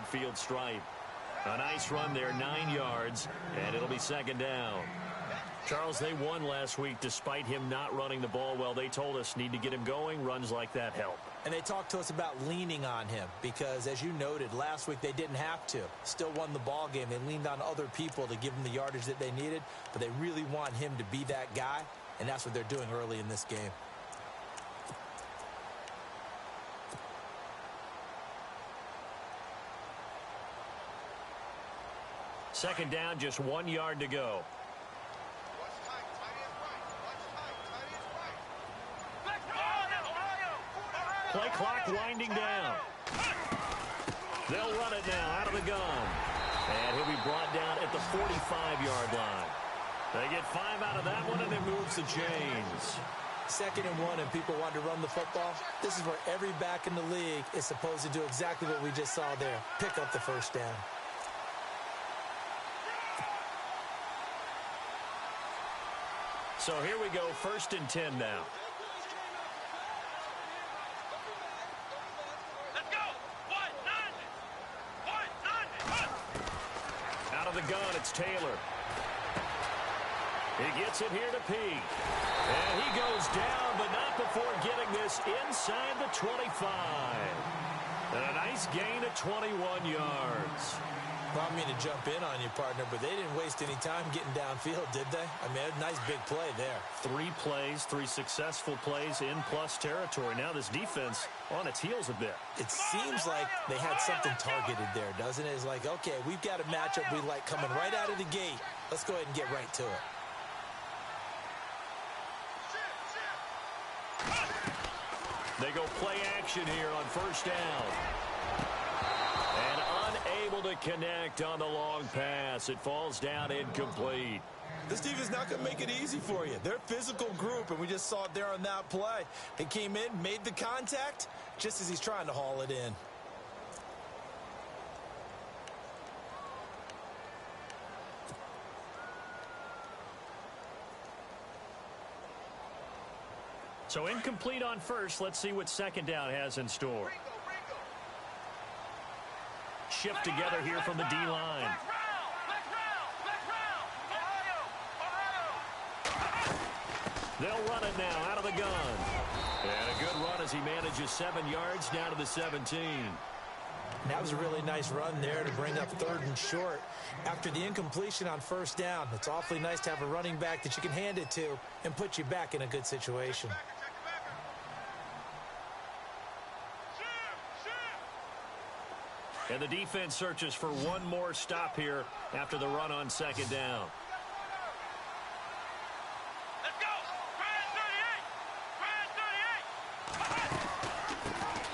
midfield stripe. A nice run there, 9 yards, and it'll be second down. Charles, they won last week despite him not running the ball well. They told us need to get him going. Runs like that help. And they talked to us about leaning on him because, as you noted, last week they didn't have to. Still won the ball game. They leaned on other people to give them the yardage that they needed, but they really want him to be that guy, and that's what they're doing early in this game. Second down, just 1 yard to go. Play clock winding down. They'll run it now out of the gun. And he'll be brought down at the 45-yard line. They get 5 out of that one, and it moves the chains. 2nd and 1, and people want to run the football. This is where every back in the league is supposed to do exactly what we just saw there. Pick up the first down. So here we go, 1st and 10 now. Let's go. 1-9. Out of the gun, it's Taylor. He gets it here to Peak. And he goes down, but not before getting this inside the 25. And a nice gain of 21 yards. Well, I mean to jump in on you, partner, but they didn't waste any time getting downfield, did they? I mean, a nice big play there. 3 plays, 3 successful plays in plus territory. Now this defense on its heels a bit. It seems like they had something targeted there, doesn't it? It's like, okay, we've got a matchup we like coming right out of the gate. Let's go ahead and get right to it. They go play action here on 1st down. And unable to connect on the long pass. It falls down incomplete. This defense is not going to make it easy for you. They're a physical group, and we just saw it there on that play. He came in, made the contact, just as he's trying to haul it in. So incomplete on 1st. Let's see what 2nd down has in store. Shift together here from the D-line. They'll run it now out of the gun. And a good run as he manages 7 yards down to the 17. That was a really nice run there to bring up 3rd and short. After the incompletion on 1st down, it's awfully nice to have a running back that you can hand it to and put you back in a good situation. And the defense searches for one more stop here after the run on 2nd down. Let's go.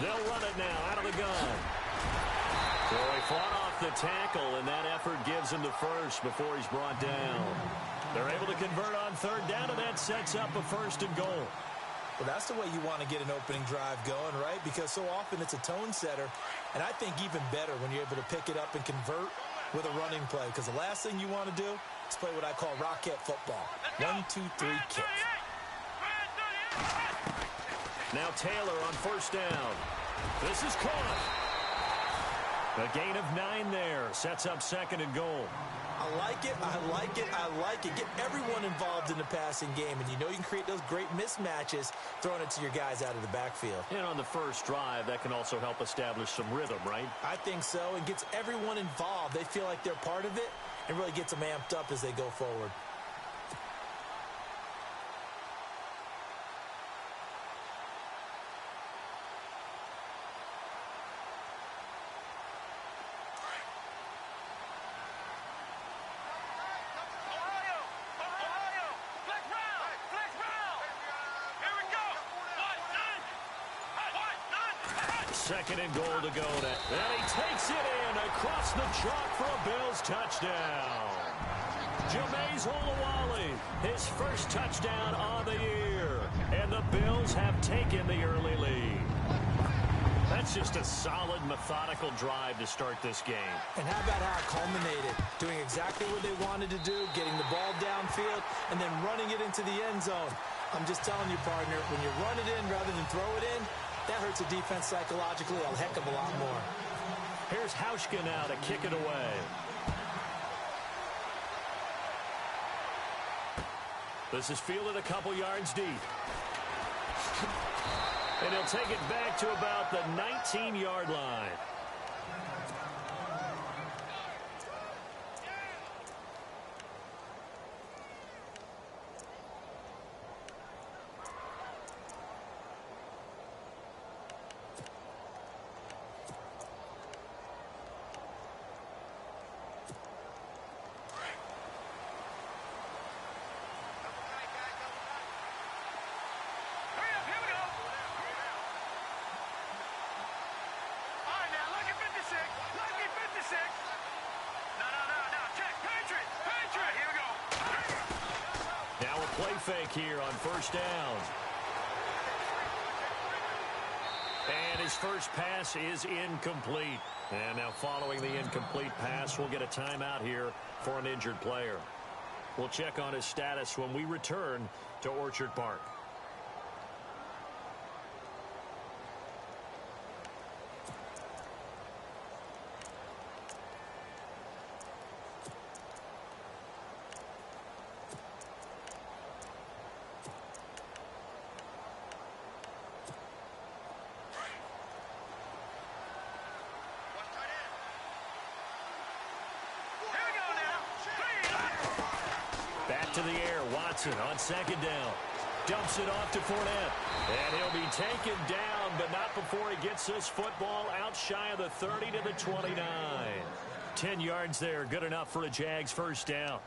They'll run it now out of the gun. So he fought off the tackle, and that effort gives him the 1st before he's brought down. They're able to convert on 3rd down, and that sets up a 1st and goal. Well, that's the way you want to get an opening drive going, right? Because so often it's a tone setter. And I think even better when you're able to pick it up and convert with a running play. Because the last thing you want to do is play what I call rocket football. 1, 2, 3, kick. Now Taylor on 1st down. This is caught. A gain of 9 there. Sets up 2nd and goal. I like it, I like it, I like it. Get everyone involved in the passing game, and you know you can create those great mismatches throwing it to your guys out of the backfield. And on the 1st drive, that can also help establish some rhythm, right? I think so, and gets everyone involved. They feel like they're part of it, and really gets them amped up as they go forward. Second and goal to go. And he takes it in across the chalk for a Bills touchdown. Jameis Olawale, his 1st touchdown on the year. And the Bills have taken the early lead. That's just a solid, methodical drive to start this game. And how about how it culminated? Doing exactly what they wanted to do, getting the ball downfield, and then running it into the end zone. I'm just telling you, partner, when you run it in rather than throw it in, that hurts the defense psychologically a heck of a lot more. Here's here's Hauschka now to kick it away. This is fielded a couple yards deep. And he'll take it back to about the 19-yard line. Play fake here on first down. And his first pass is incomplete. And now following the incomplete pass, we'll get a timeout here for an injured player. We'll check on his status when we return to Orchard Park. To the air, Watson on second down. Dumps it off to Fournette. And he'll be taken down, but not before he gets this football out shy of the 30 to the 29. 10 yards there, good enough for a Jags first down.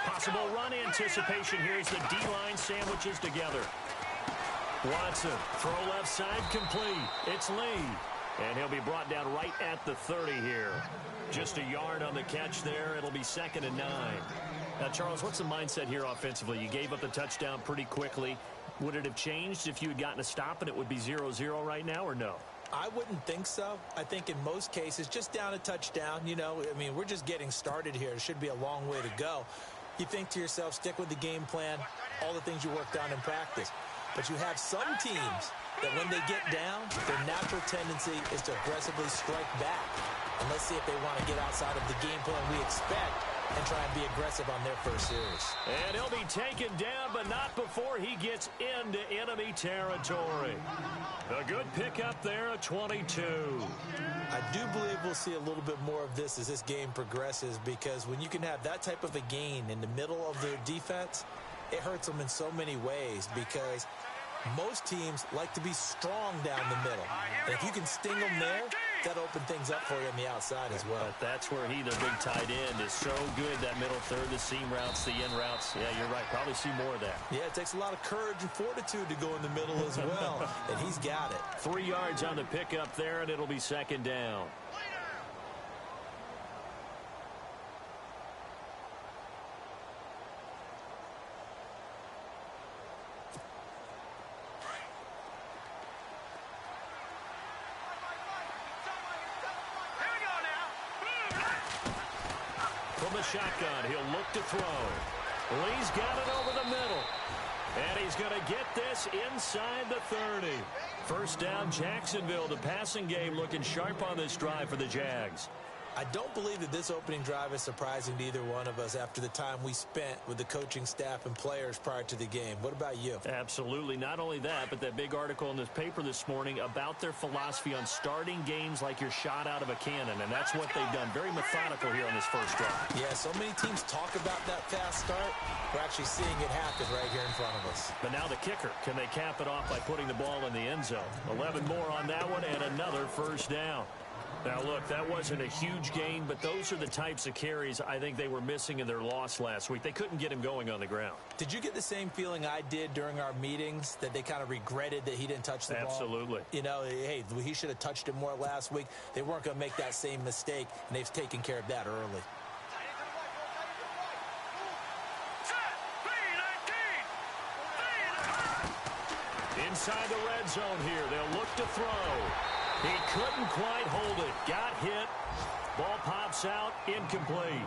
Possible run anticipation here as the D-line sandwiches together. Watson, throw left side, complete. It's Lee. And he'll be brought down right at the 30 here. Just a yard on the catch there. It'll be 2nd and 9. Now, Charles, what's the mindset here offensively? You gave up the touchdown pretty quickly. Would it have changed if you had gotten a stop and it would be 0-0 right now, or no? I wouldn't think so. I think in most cases, just down a touchdown, you know, I mean, we're just getting started here. It should be a long way to go. You think to yourself, stick with the game plan, all the things you worked on in practice. But you have some teams that when they get down, their natural tendency is to aggressively strike back. And let's see if they want to get outside of the game plan we expect and try and be aggressive on their first series. And he'll be taken down, but not before he gets into enemy territory. A good pickup there at 22. I do believe we'll see a little bit more of this as this game progresses, because when you can have that type of a gain in the middle of their defense, it hurts them in so many ways, because most teams like to be strong down the middle. And if you can sting them there, that'll open things up for you on the outside as well. But that's where he, the big tight end, is so good, that middle third, the seam routes, the in routes. Yeah, you're right. Probably see more of that. Yeah, it takes a lot of courage and fortitude to go in the middle as well, and he's got it. 3 yards on the pickup there, and it'll be 2nd down. From the shotgun, he'll look to throw. Lee's got it over the middle. And he's going to get this inside the 30. First down, Jacksonville. The passing game looking sharp on this drive for the Jags. I don't believe that this opening drive is surprising to either one of us after the time we spent with the coaching staff and players prior to the game. What about you? Absolutely. Not only that, but that big article in this paper this morning about their philosophy on starting games like you're shot out of a cannon, and that's what they've done. Very methodical here on this first drive. Yeah, so many teams talk about that fast start. We're actually seeing it happen right here in front of us. But now the kicker. Can they cap it off by putting the ball in the end zone? 11 more on that one, and another first down. Now, look, that wasn't a huge gain, but those are the types of carries I think they were missing in their loss last week. They couldn't get him going on the ground. Did you get the same feeling I did during our meetings, that they kind of regretted that he didn't touch the ball? Absolutely. You know, hey, he should have touched it more last week. They weren't going to make that same mistake, and they've taken care of that early. inside the red zone here. They'll look to throw. He couldn't quite hold it. Got hit. Ball pops out. Incomplete.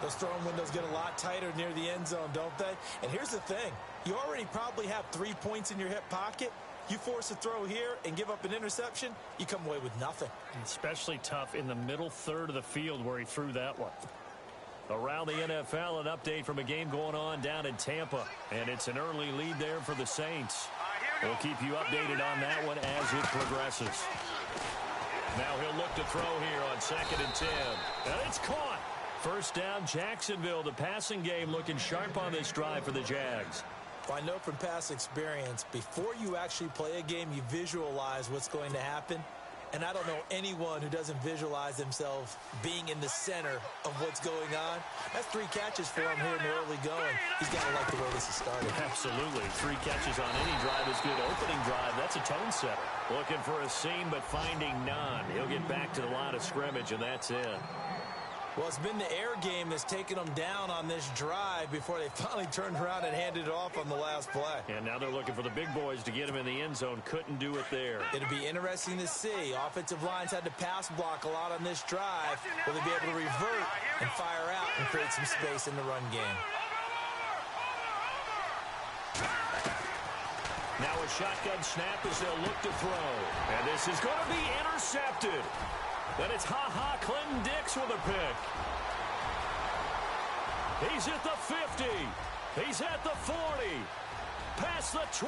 Those throwing windows get a lot tighter near the end zone, don't they? And here's the thing. You already probably have 3 points in your hip pocket. You force a throw here and give up an interception, you come away with nothing. Especially tough in the middle third of the field where he threw that one. Around the NFL, an update from a game going on down in Tampa. And it's an early lead there for the Saints. We'll keep you updated on that one as it progresses. Now he'll look to throw here on 2nd and 10. And it's caught. First down, Jacksonville. The passing game looking sharp on this drive for the Jags. Well, I know from past experience, before you actually play a game, you visualize what's going to happen. And I don't know anyone who doesn't visualize themselves being in the center of what's going on. That's 3 catches for him here in the early going. He's got to like the way this is started. Absolutely. 3 catches on any drive is good. Opening drive, that's a tone setter. Looking for a seam, but finding none. He'll get back to the line of scrimmage, and that's it. Well, it's been the air game that's taken them down on this drive before they finally turned around and handed it off on the last play. And now they're looking for the big boys to get him in the end zone. Couldn't do it there. It'll be interesting to see. Offensive lines had to pass block a lot on this drive. Will they be able to revert and fire out and create some space in the run game? Now a shotgun snap as they'll look to throw. And this is going to be intercepted. Then it's Clinton Dix with a pick. He's at the 50. He's at the 40. Past the 20.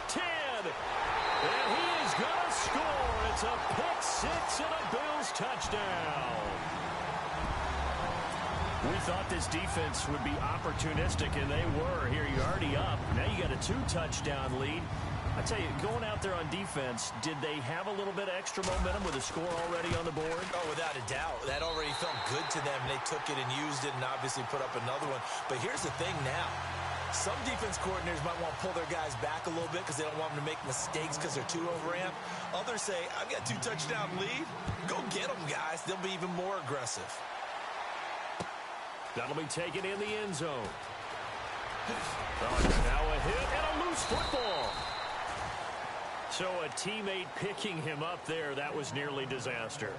10. And he is going to score. It's a pick 6 and a Bills touchdown. We thought this defense would be opportunistic, and they were. Here, you're already up. Now you got a 2-touchdown lead. I tell you, going out there on defense, did they have a little bit of extra momentum with a score already on the board? Oh, without a doubt. That already felt good to them. They took it and used it and obviously put up another one. But here's the thing now. Some defense coordinators might want to pull their guys back a little bit because they don't want them to make mistakes because they're too overamped. Others say, I've got 2-touchdown lead. Go get them, guys. They'll be even more aggressive. That'll be taken in the end zone. Now a hit and a loose football. So a teammate picking him up there, that was nearly disaster.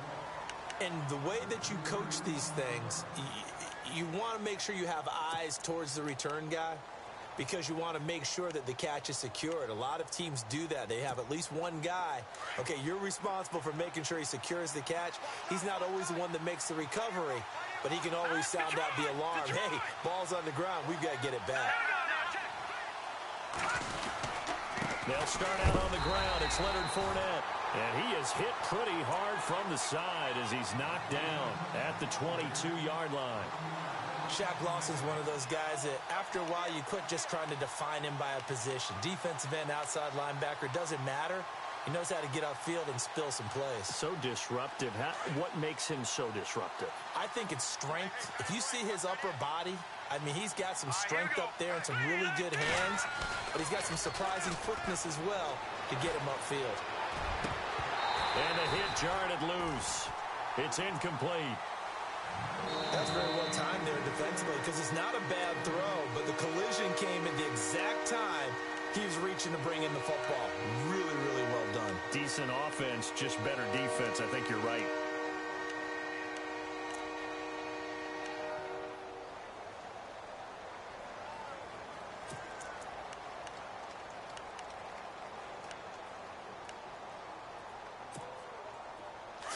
And the way that you coach these things, you want to make sure you have eyes towards the return guy because you want to make sure that the catch is secured. A lot of teams do that. They have at least one guy. Okay, you're responsible for making sure he secures the catch. He's not always the one that makes the recovery, but he can always sound out the alarm. Hey, ball's on the ground. We've got to get it back. They'll start out on the ground. It's Leonard Fournette. And he is hit pretty hard from the side as he's knocked down at the 22-yard line. Shaq Lawson's one of those guys that after a while you quit just trying to define him by a position. Defensive end, outside linebacker, doesn't matter. He knows how to get upfield and spill some plays. So disruptive. What makes him so disruptive? I think it's strength. If you see his upper body, I mean, he's got some strength up there and some really good hands, but he's got some surprising quickness as well to get him upfield. And a hit jarred it loose. It's incomplete. That's very well timed there defensively because it's not a bad throw, but the collision came at the exact time he was reaching to bring in the football. Really, really well done. Decent offense, just better defense. I think you're right.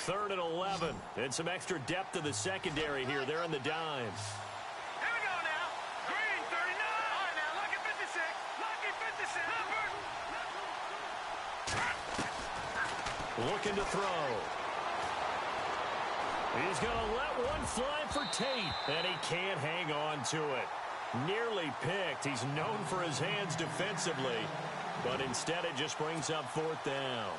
Third and 11. And some extra depth to the secondary here. They're in the dime. Here we go now. Green, 39. All right, now, lucky 56. Lucky 56. Looking to throw. He's going to let one fly for Tate. And he can't hang on to it. Nearly picked. He's known for his hands defensively. But instead it just brings up 4th down.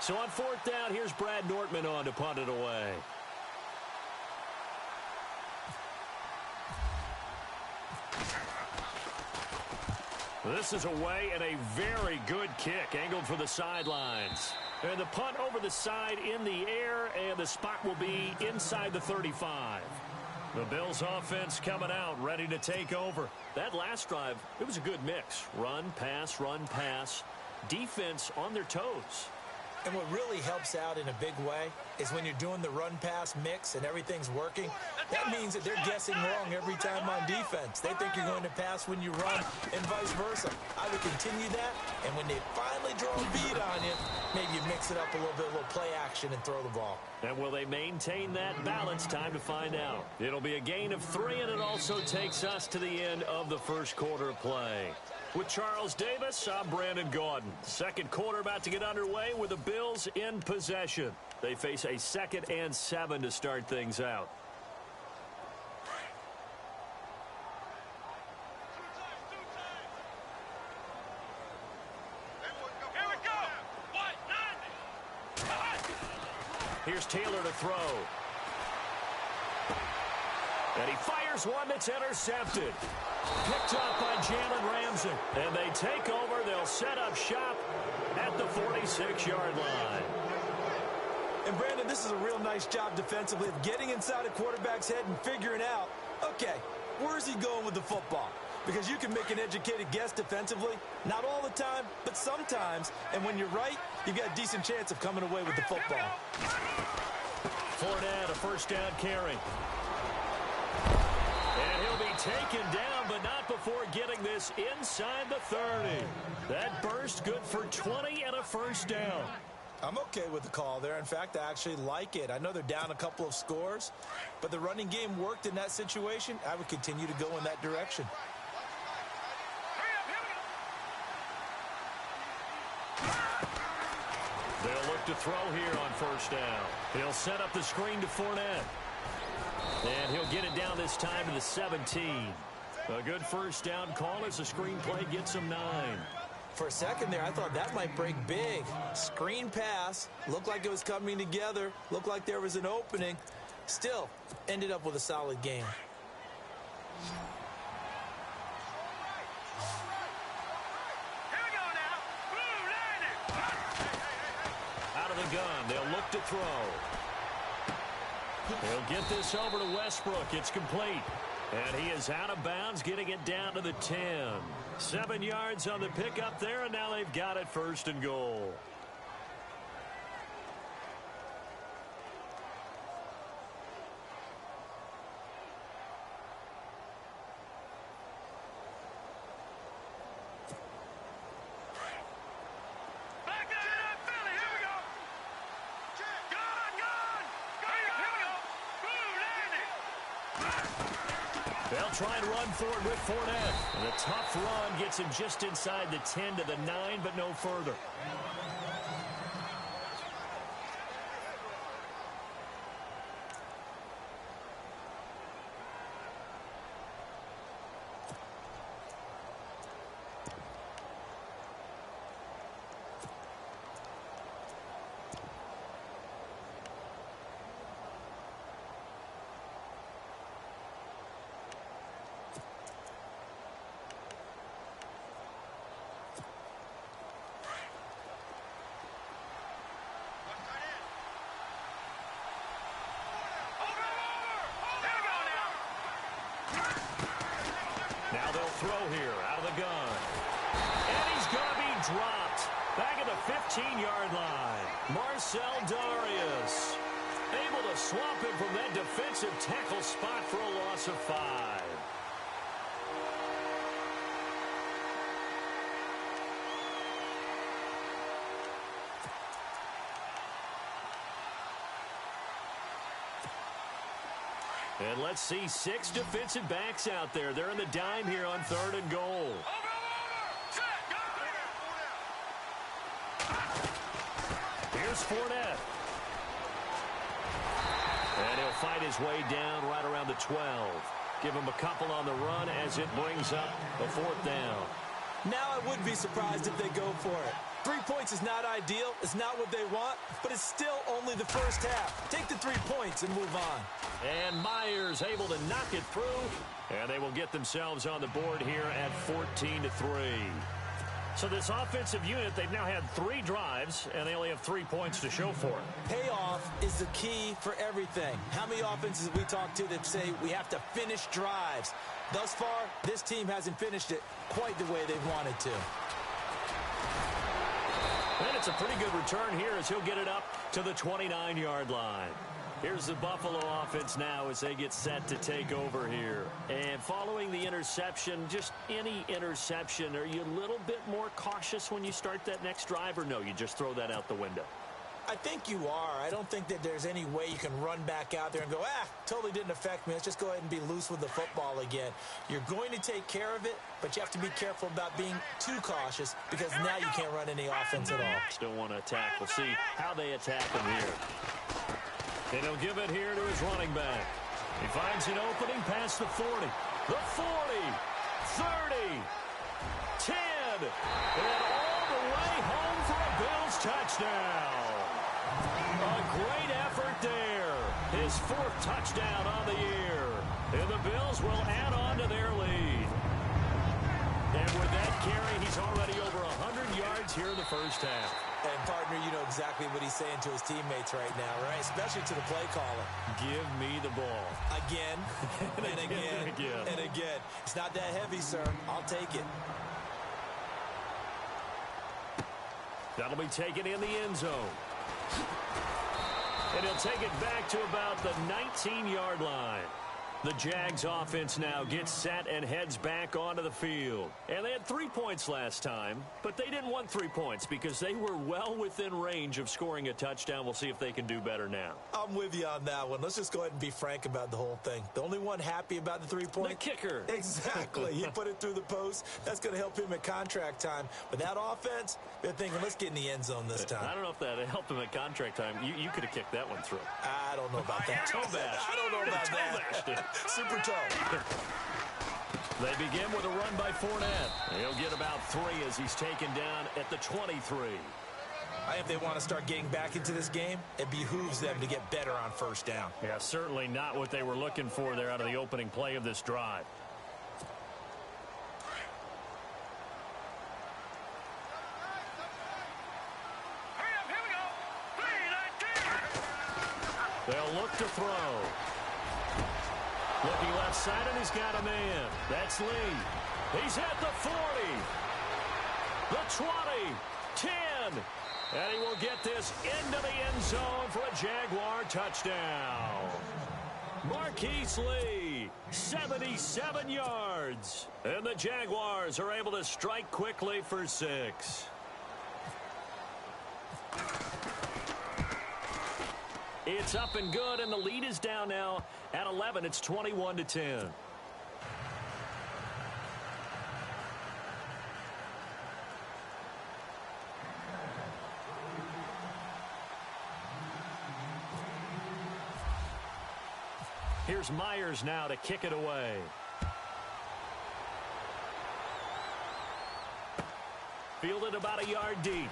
So on fourth down, here's Brad Nortman on to punt it away. This is away and a very good kick angled for the sidelines. And the punt over the side in the air, and the spot will be inside the 35. The Bills offense coming out, ready to take over. That last drive, it was a good mix. Run, pass, defense on their toes. And what really helps out in a big way is when you're doing the run-pass mix and everything's working, that means that they're guessing wrong every time on defense. They think you're going to pass when you run and vice versa. I would continue that, and when they finally draw a bead on you, maybe you mix it up a little bit, a little play action, and throw the ball. And will they maintain that balance? Time to find out. It'll be a gain of 3, and it also takes us to the end of the first quarter of play. With Charles Davis, I'm Brandon Gaudin. Second quarter about to get underway with the Bills in possession. They face a 2nd and 7 to start things out. Here we go. What? 90. Here's Taylor to throw. And he fires one that's intercepted. Picked up by Jalen Ramsey. And they take over. They'll set up shop at the 46-yard line. And, Brandon, this is a real nice job defensively of getting inside a quarterback's head and figuring out, okay, where is he going with the football? Because you can make an educated guess defensively. Not all the time, but sometimes. And when you're right, you've got a decent chance of coming away with the football. Fournette, a first down carry. And he'll be taken down, but not before getting this inside the 30. That burst good for 20 and a first down. I'm okay with the call there. In fact, I actually like it. I know they're down a couple of scores, but the running game worked in that situation. I would continue to go in that direction. They'll look to throw here on first down. He'll set up the screen to Fournette. And he'll get it down this time to the 17. A good first down call as the screenplay gets him 9. For a second there, I thought that might break big. Screen pass. Looked like it was coming together. Looked like there was an opening. Still, ended up with a solid game. Here we go now. Blue line it. Out of the gun, they'll look to throw. He'll get this over to Westbrook. It's complete. And he is out of bounds, getting it down to the 10. 7 yards on the pickup there, and now they've got it first and goal. Back it up, Philly. Here we go. Gone. Here we go. Blue line it. They'll try and run forward with Fournette. And a tough run gets him just inside the 10 to the 9, but no further. Now they'll throw here out of the gun. And he's going to be dropped back at the 15-yard line. Marcel Darius able to swamp him from that defensive tackle spot for a loss of 5. And let's see 6 defensive backs out there. They're in the dime here on 3rd and goal. Here's Fournette. And he'll fight his way down right around the 12. Give him a couple on the run as it brings up a 4th down. Now I would be surprised if they go for it. 3 points is not ideal. It's not what they want, but it's still only the first half. Take the 3 points and move on. And Myers able to knock it through, and they will get themselves on the board here at 14-3. So this offensive unit, they've now had 3 drives, and they only have 3 points to show for it. Payoff is the key for everything. How many offenses have we talked to that say we have to finish drives? Thus far, this team hasn't finished it quite the way they've wanted to. And it's a pretty good return here as he'll get it up to the 29-yard line. Here's the Buffalo offense now as they get set to take over here. And following the interception, just any interception, are you a little bit more cautious when you start that next drive, or no, you just throw that out the window? I think you are. I don't think that there's any way you can run back out there and go, totally didn't affect me. Let's just go ahead and be loose with the football again. You're going to take care of it, but you have to be careful about being too cautious because now you can't run any offense at all. Still want to attack. We'll see how they attack him here. And he'll give it here to his running back. He finds an opening past the 40. The 40, 30, 10, and all the way home for a Bills touchdown. A great effort there. His 4th touchdown on the year. And the Bills will add on to their lead. And with that carry, he's already over 100 yards here in the first half. And, partner, you know exactly what he's saying to his teammates right now, right? Especially to the play caller. Give me the ball. Again, and again, and again. It's not that heavy, sir. I'll take it. That'll be taken in the end zone. And he'll take it back to about the 19-yard line. The Jags offense now gets set and heads back onto the field. And they had 3 points last time, but they didn't want 3 points because they were well within range of scoring a touchdown. We'll see if they can do better now. I'm with you on that one. Let's just go ahead and be frank about the whole thing. The only one happy about the 3-point? The kicker. Exactly. He put it through the post. That's going to help him at contract time. But that offense, they're thinking, let's get in the end zone this time. I don't know if that helped him at contract time. You could have kicked that one through. I don't know about that. Toe bash. I don't know about that. Super toe. They begin with a run by Fournette. He'll get about 3 as he's taken down at the 23. If they want to start getting back into this game, it behooves them to get better on first down. Yeah, certainly not what they were looking for there out of the opening play of this drive. Hurry up, here we go. 3-19. They'll look to throw. Looking left side, and he's got a man. That's Lee. He's at the 40. The 20. 10. And he will get this into the end zone for a Jaguar touchdown. Marquise Lee, 77 yards. And the Jaguars are able to strike quickly for 6. It's up and good, and the lead is down now at 11. It's 21-10. Here's Myers now to kick it away. Fielded about a yard deep.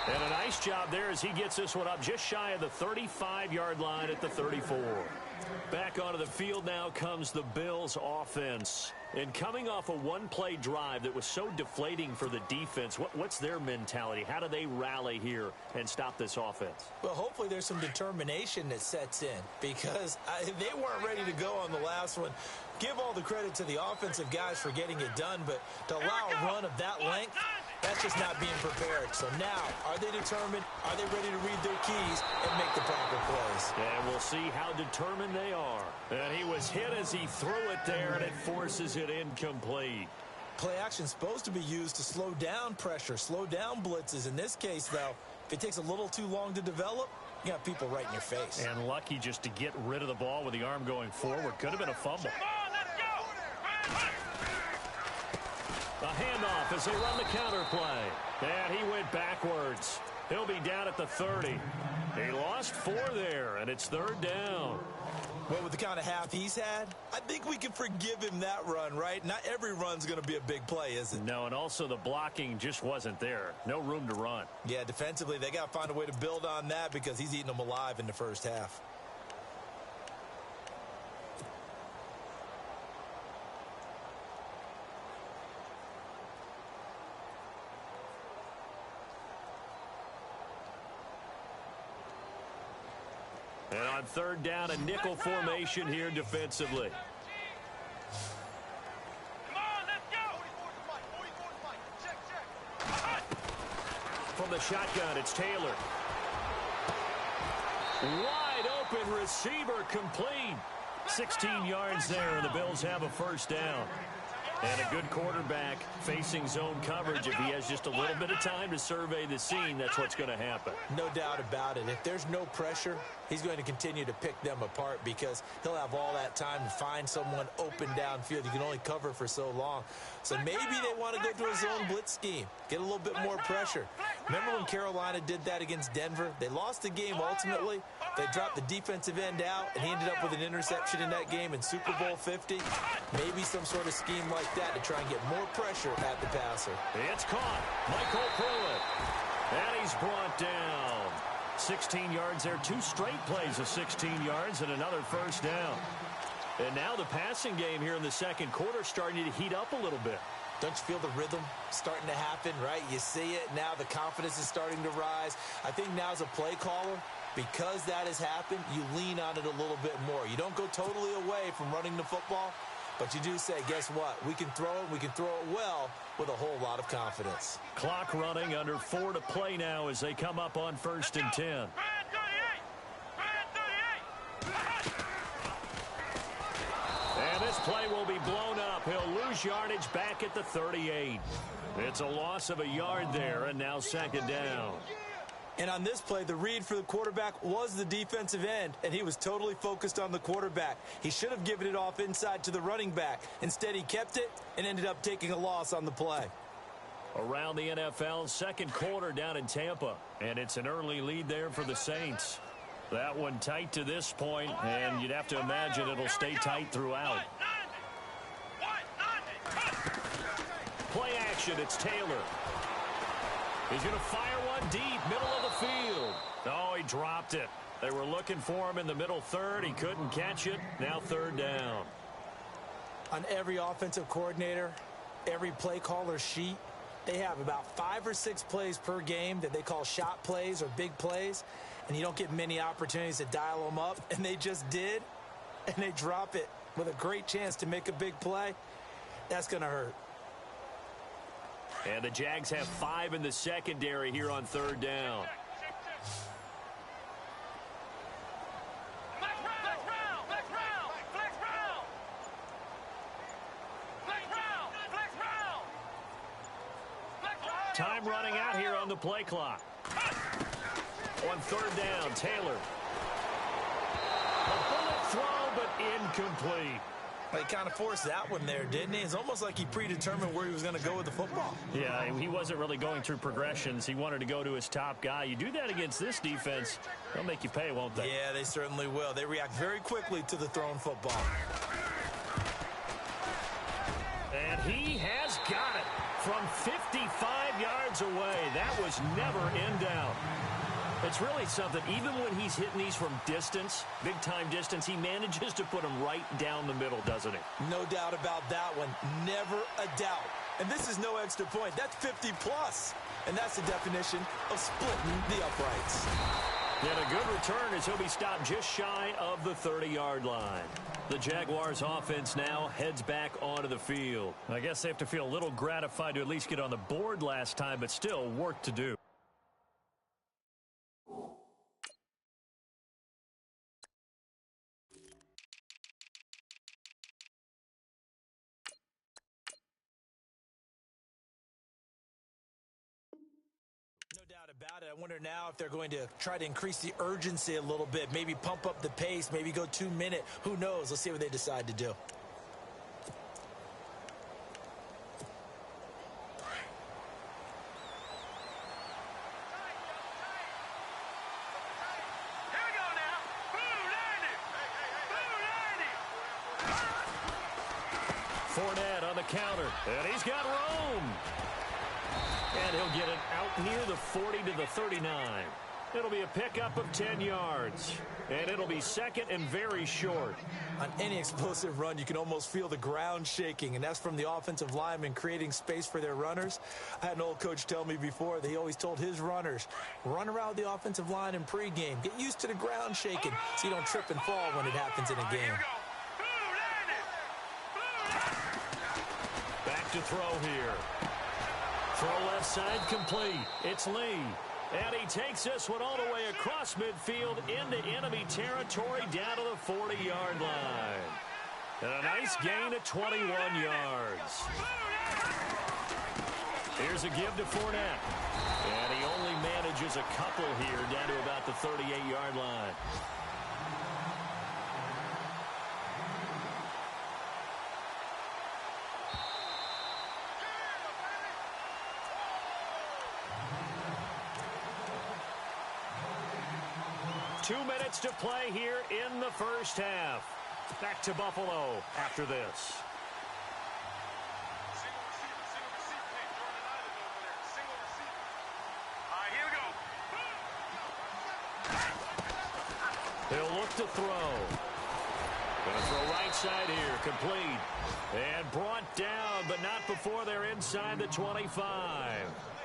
And a nice job there as he gets this one up just shy of the 35-yard line at the 34. Back onto the field now comes the Bills offense. And coming off a one-play drive that was so deflating for the defense, what's their mentality? How do they rally here and stop this offense? Well, hopefully there's some determination that sets in because they weren't ready to go on the last one. Give all the credit to the offensive guys for getting it done, but to allow a run of that length, that's just not being prepared. So now, are they determined? Are they ready to read their keys and make the proper plays? And we'll see how determined they are. And he was hit as he threw it there, and it forces it incomplete. Play action is supposed to be used to slow down pressure, slow down blitzes. In this case, though, if it takes a little too long to develop, you got people right in your face. And lucky just to get rid of the ball with the arm going forward. Could have been a fumble. A handoff as they run the counter play. And he went backwards. He'll be down at the 30. He lost 4 there, and it's 3rd down. Well, with the kind of half he's had, I think we can forgive him that run, right? Not every run's going to be a big play, is it? No, and also the blocking just wasn't there. No room to run. Yeah, defensively, they got to find a way to build on that because he's eating them alive in the first half. And on 3rd down, a nickel formation here defensively. Come on, let's go. From the shotgun, it's Taylor. Wide open receiver complete. 16 yards there, and the Bills have a 1st down. And a good quarterback facing zone coverage. If he has just a little bit of time to survey the scene, that's what's going to happen. No doubt about it. If there's no pressure, he's going to continue to pick them apart because he'll have all that time to find someone open downfield. You can only cover for so long. So maybe they want to go to a zone blitz scheme, get a little bit more pressure. Remember when Carolina did that against Denver? They lost the game ultimately. They dropped the defensive end out, and he ended up with an interception in that game in Super Bowl 50. Maybe some sort of scheme like that to try and get more pressure at the passer. It's caught. Michael Pruitt. And he's brought down. 16 yards there. 2 straight plays of 16 yards and another 1st down. And now the passing game here in the 2nd quarter starting to heat up a little bit. Don't you feel the rhythm starting to happen, right? You see it now. The confidence is starting to rise. I think now as a play caller, because that has happened, you lean on it a little bit more. You don't go totally away from running the football, but you do say, guess what? We can throw it. We can throw it well with a whole lot of confidence. Clock running, under 4 to play now as they come up on 1st and 10. And this play will be blown up. He'll lose yardage back at the 38. It's a loss of a yard there, and now 2nd down. And on this play, the read for the quarterback was the defensive end, and he was totally focused on the quarterback. He should have given it off inside to the running back. Instead, he kept it and ended up taking a loss on the play. Around the NFL, 2nd quarter down in Tampa, and it's an early lead there for the Saints. That one tight to this point, and you'd have to imagine it'll stay tight throughout. Play action, it's Taylor. He's going to fire one deep, middle of the field. Oh, he dropped it. They were looking for him in the middle 3rd. He couldn't catch it. Now 3rd down. On every offensive coordinator, every play caller sheet, they have about 5 or 6 plays per game that they call shot plays or big plays, and you don't get many opportunities to dial them up, and they just did, and they drop it with a great chance to make a big play. That's going to hurt. And the Jags have 5 in the secondary here on 3rd down. Time running out here on the play clock. On 3rd down, Taylor. A bullet throw, but incomplete. He kind of forced that one there, didn't he? It's almost like he predetermined where he was going to go with the football. Yeah, he wasn't really going through progressions. He wanted to go to his top guy. You do that against this defense, they'll make you pay, won't they? Yeah, they certainly will. They react very quickly to the thrown football. And he has got it from 55 yards away. That was never in doubt. It's really something. Even when he's hitting these from distance, big-time distance, he manages to put them right down the middle, doesn't he? No doubt about that one. Never a doubt. And this is no extra point. That's 50-plus. And that's the definition of splitting the uprights. And a good return as he'll be stopped just shy of the 30-yard line. The Jaguars offense now heads back onto the field. I guess they have to feel a little gratified to at least get on the board last time, but still work to do. About it. I wonder now if they're going to try to increase the urgency a little bit, maybe pump up the pace, maybe go 2-minute. Who knows? Let's see what they decide to do. counter. And he's got room. And he'll get it out near the 40 to the 39. It'll be a pickup of 10 yards. And it'll be second and very short. On any explosive run, you can almost feel the ground shaking, and that's from the offensive linemen creating space for their runners. I had an old coach tell me before that he always told his runners, run around the offensive line in pregame. Get used to the ground shaking so you don't trip and fall when it happens in a game. Back to throw here. Throw left side complete. It's Lee. And he takes this one all the way across midfield into enemy territory down to the 40-yard line. And a nice gain of 21 yards. Here's a give to Fournette. And he only manages a couple here down to about the 38-yard line. Two minutes to play here in the first half. Back to Buffalo after this. He'll look to throw. Gonna throw right side here, complete. And brought down, but not before they're inside the 25.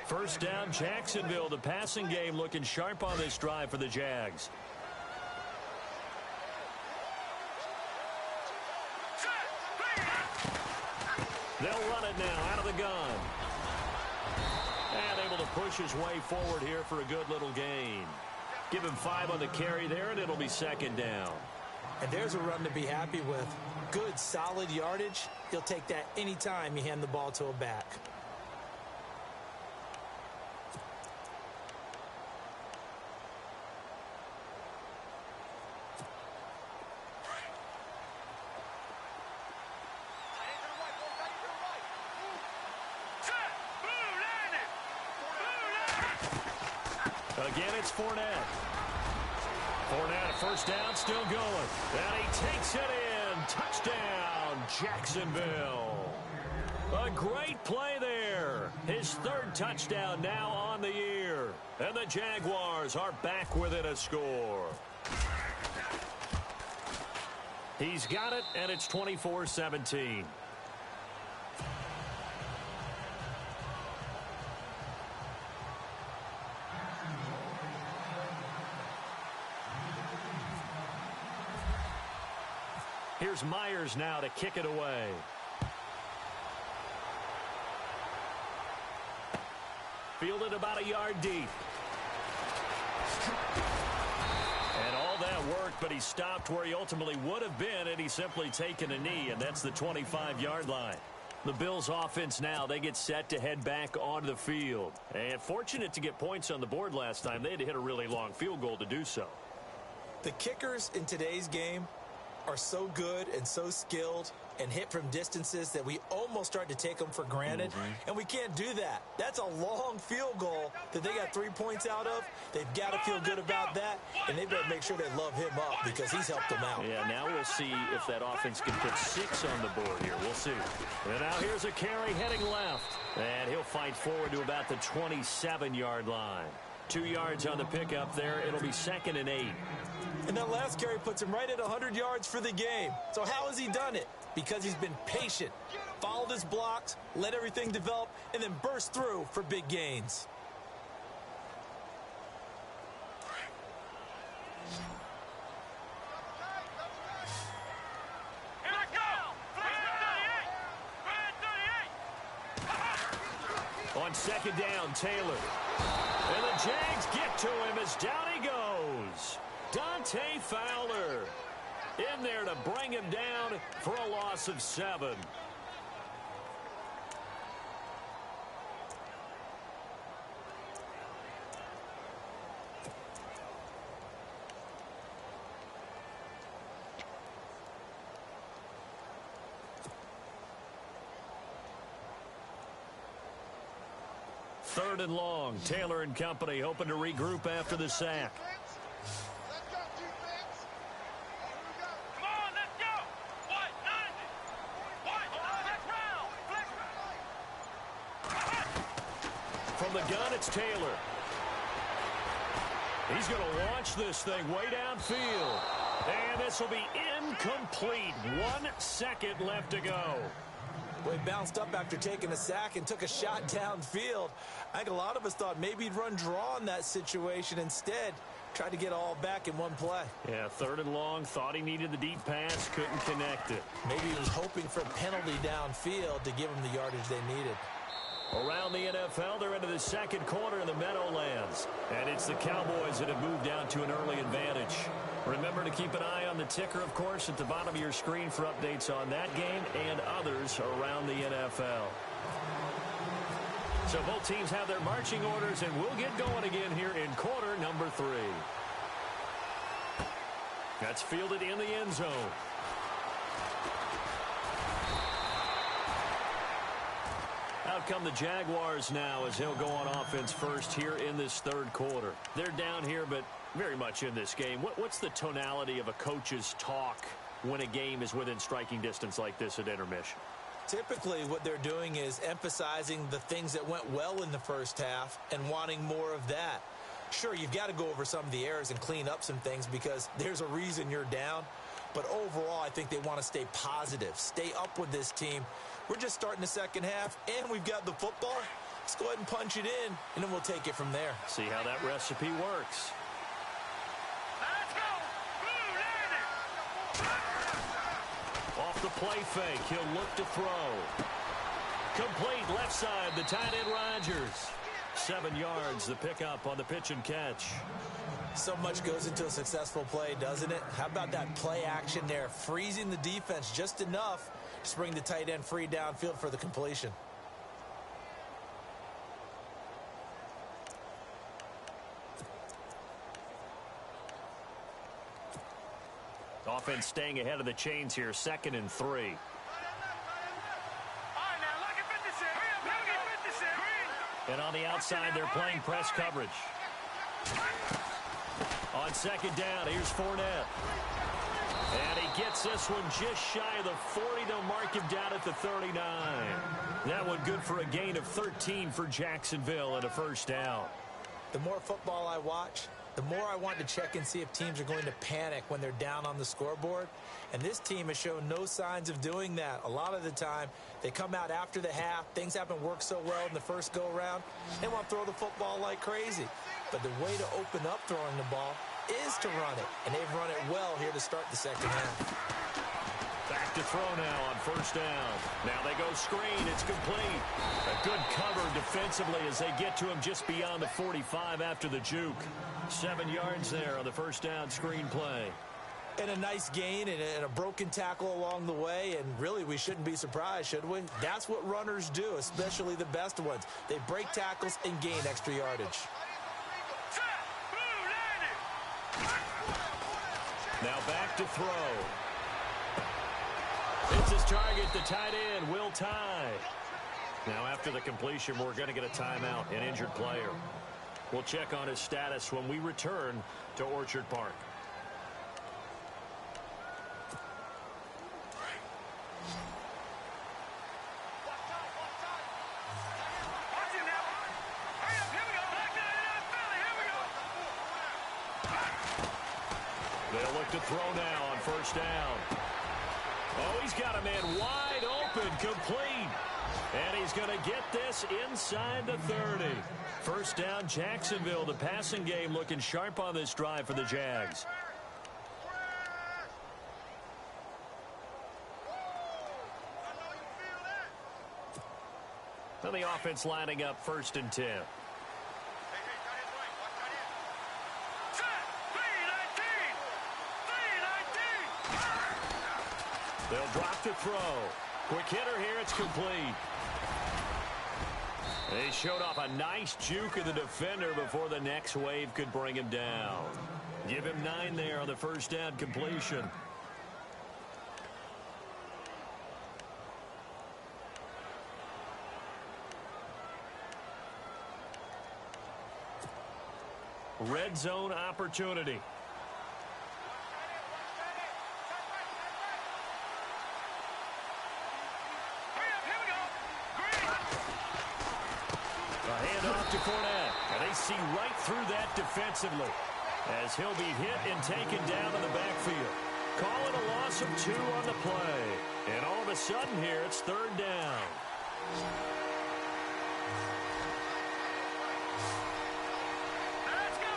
First down, Jacksonville. The passing game looking sharp on this drive for the Jags. They'll run it now out of the gun. And able to push his way forward here for a good little gain. Give him 5 on the carry there, and it'll be second down. And there's a run to be happy with. Good, solid yardage. He'll take that anytime you hand the ball to a back. Again, it's Fournette. Fournette, a first down, still going. And he takes it in. Touchdown, Jacksonville. A great play there. His third touchdown now on the year. And the Jaguars are back within a score. He's got it, and it's 24-17. Here's Myers now to kick it away. Fielded about a yard deep. And all that worked, but he stopped where he ultimately would have been, and he's simply taken a knee, and that's the 25-yard line. The Bills offense now, they get set to head back onto the field. And fortunate to get points on the board last time. They had to hit a really long field goal to do so. The kickers in today's game are so good and so skilled and hit from distances that we almost start to take them for granted. And we can't do that. That's a long field goal that they got 3 points out of. They've got to feel good about that, and they better make sure they love him up because he's helped them out. Yeah, now we'll see if that offense can put 6 on the board here. We'll see. And now here's a carry heading left. And he'll fight forward to about the 27-yard line. 2 yards on the pickup there. It'll be second and 8. And that last carry puts him right at 100 yards for the game. So how has he done it? Because he's been patient, followed his blocks, let everything develop, and then burst through for big gains. Here I go! Flash 38! On second down, Taylor. And the Jags get to him as down he goes. Dante Fowler in there to bring him down for a loss of 7. Third and long. Taylor and company hoping to regroup after the sack. Come on, let's go! What? 90! What? Let's round! From the gun, it's Taylor. He's going to launch this thing way downfield. And this will be incomplete. 1 second left to go. Well, he bounced up after taking a sack and took a shot downfield. I think a lot of us thought maybe he'd run draw in that situation. Instead, tried to get all back in one play. Yeah, 3rd and long. Thought he needed the deep pass. Couldn't connect it. Maybe he was hoping for a penalty downfield to give him the yardage they needed. Around the NFL, they're into the second quarter in the Meadowlands. And it's the Cowboys that have moved down to an early advantage. Remember to keep an eye on the ticker, of course, at the bottom of your screen for updates on that game and others around the NFL. So both teams have their marching orders, and we'll get going again here in quarter number 3. That's fielded in the end zone. Out come the Jaguars now as he'll go on offense first here in this 3rd quarter. They're down here, but very much in this game. What's the tonality of a coach's talk when a game is within striking distance like this at intermission? Typically, what they're doing is emphasizing the things that went well in the first half and wanting more of that. Sure, you've got to go over some of the errors and clean up some things because there's a reason you're down. But overall, I think they want to stay positive, stay up with this team. We're just starting the second half, and we've got the football. Let's go ahead and punch it in, and then we'll take it from there. See how that recipe works. Let's go. Blue, landing. Off the play fake, he'll look to throw. Complete left side, the tight end Rodgers. 7 yards, the pickup on the pitch and catch. So much goes into a successful play, doesn't it? How about that play action there, freezing the defense just enough to bring the tight end free downfield for the completion. Offense staying ahead of the chains here, 2nd and 3. All right, now, look at 56. Hurry up, 56. Green. And on the outside, they're playing press coverage. On 2nd down, here's Fournette. And he gets this one just shy of the 40 to mark him down at the 39. That one good for a gain of 13 for Jacksonville and a 1st down. The more football I watch, the more I want to check and see if teams are going to panic when they're down on the scoreboard. And this team has shown no signs of doing that. A lot of the time, they come out after the half. Things haven't worked so well in the first go-around. They want to throw the football like crazy. But the way to open up throwing the ball is to run it. And they've run it well here to start the second half. Back to throw now on 1st down. Now they go screen. It's complete. A good cover defensively as they get to him just beyond the 45 after the juke. 7 yards there on the 1st down screen play. And a nice gain and a broken tackle along the way. And really, we shouldn't be surprised, should we? That's what runners do, especially the best ones. They break tackles and gain extra yardage. Now back to throw. It's his target, the tight end, Will Tye. Now after the completion, we're going to get a timeout, an injured player. We'll check on his status when we return to Orchard Park. They'll look to throw now on 1st down. Oh, he's got a man wide open, complete. And he's going to get this inside the 30. 1st down, Jacksonville. The passing game looking sharp on this drive for the Jags. Now the offense lining up 1st and 10. They'll drop to throw. Quick hitter here. It's complete. They showed off a nice juke of the defender before the next wave could bring him down. Give him 9 there on the 1st down completion. Red zone opportunity. To They see right through that defensively as he'll be hit and taken down in the backfield. Call it a loss of 2 on the play. And all of a sudden here, it's 3rd down. Let's go.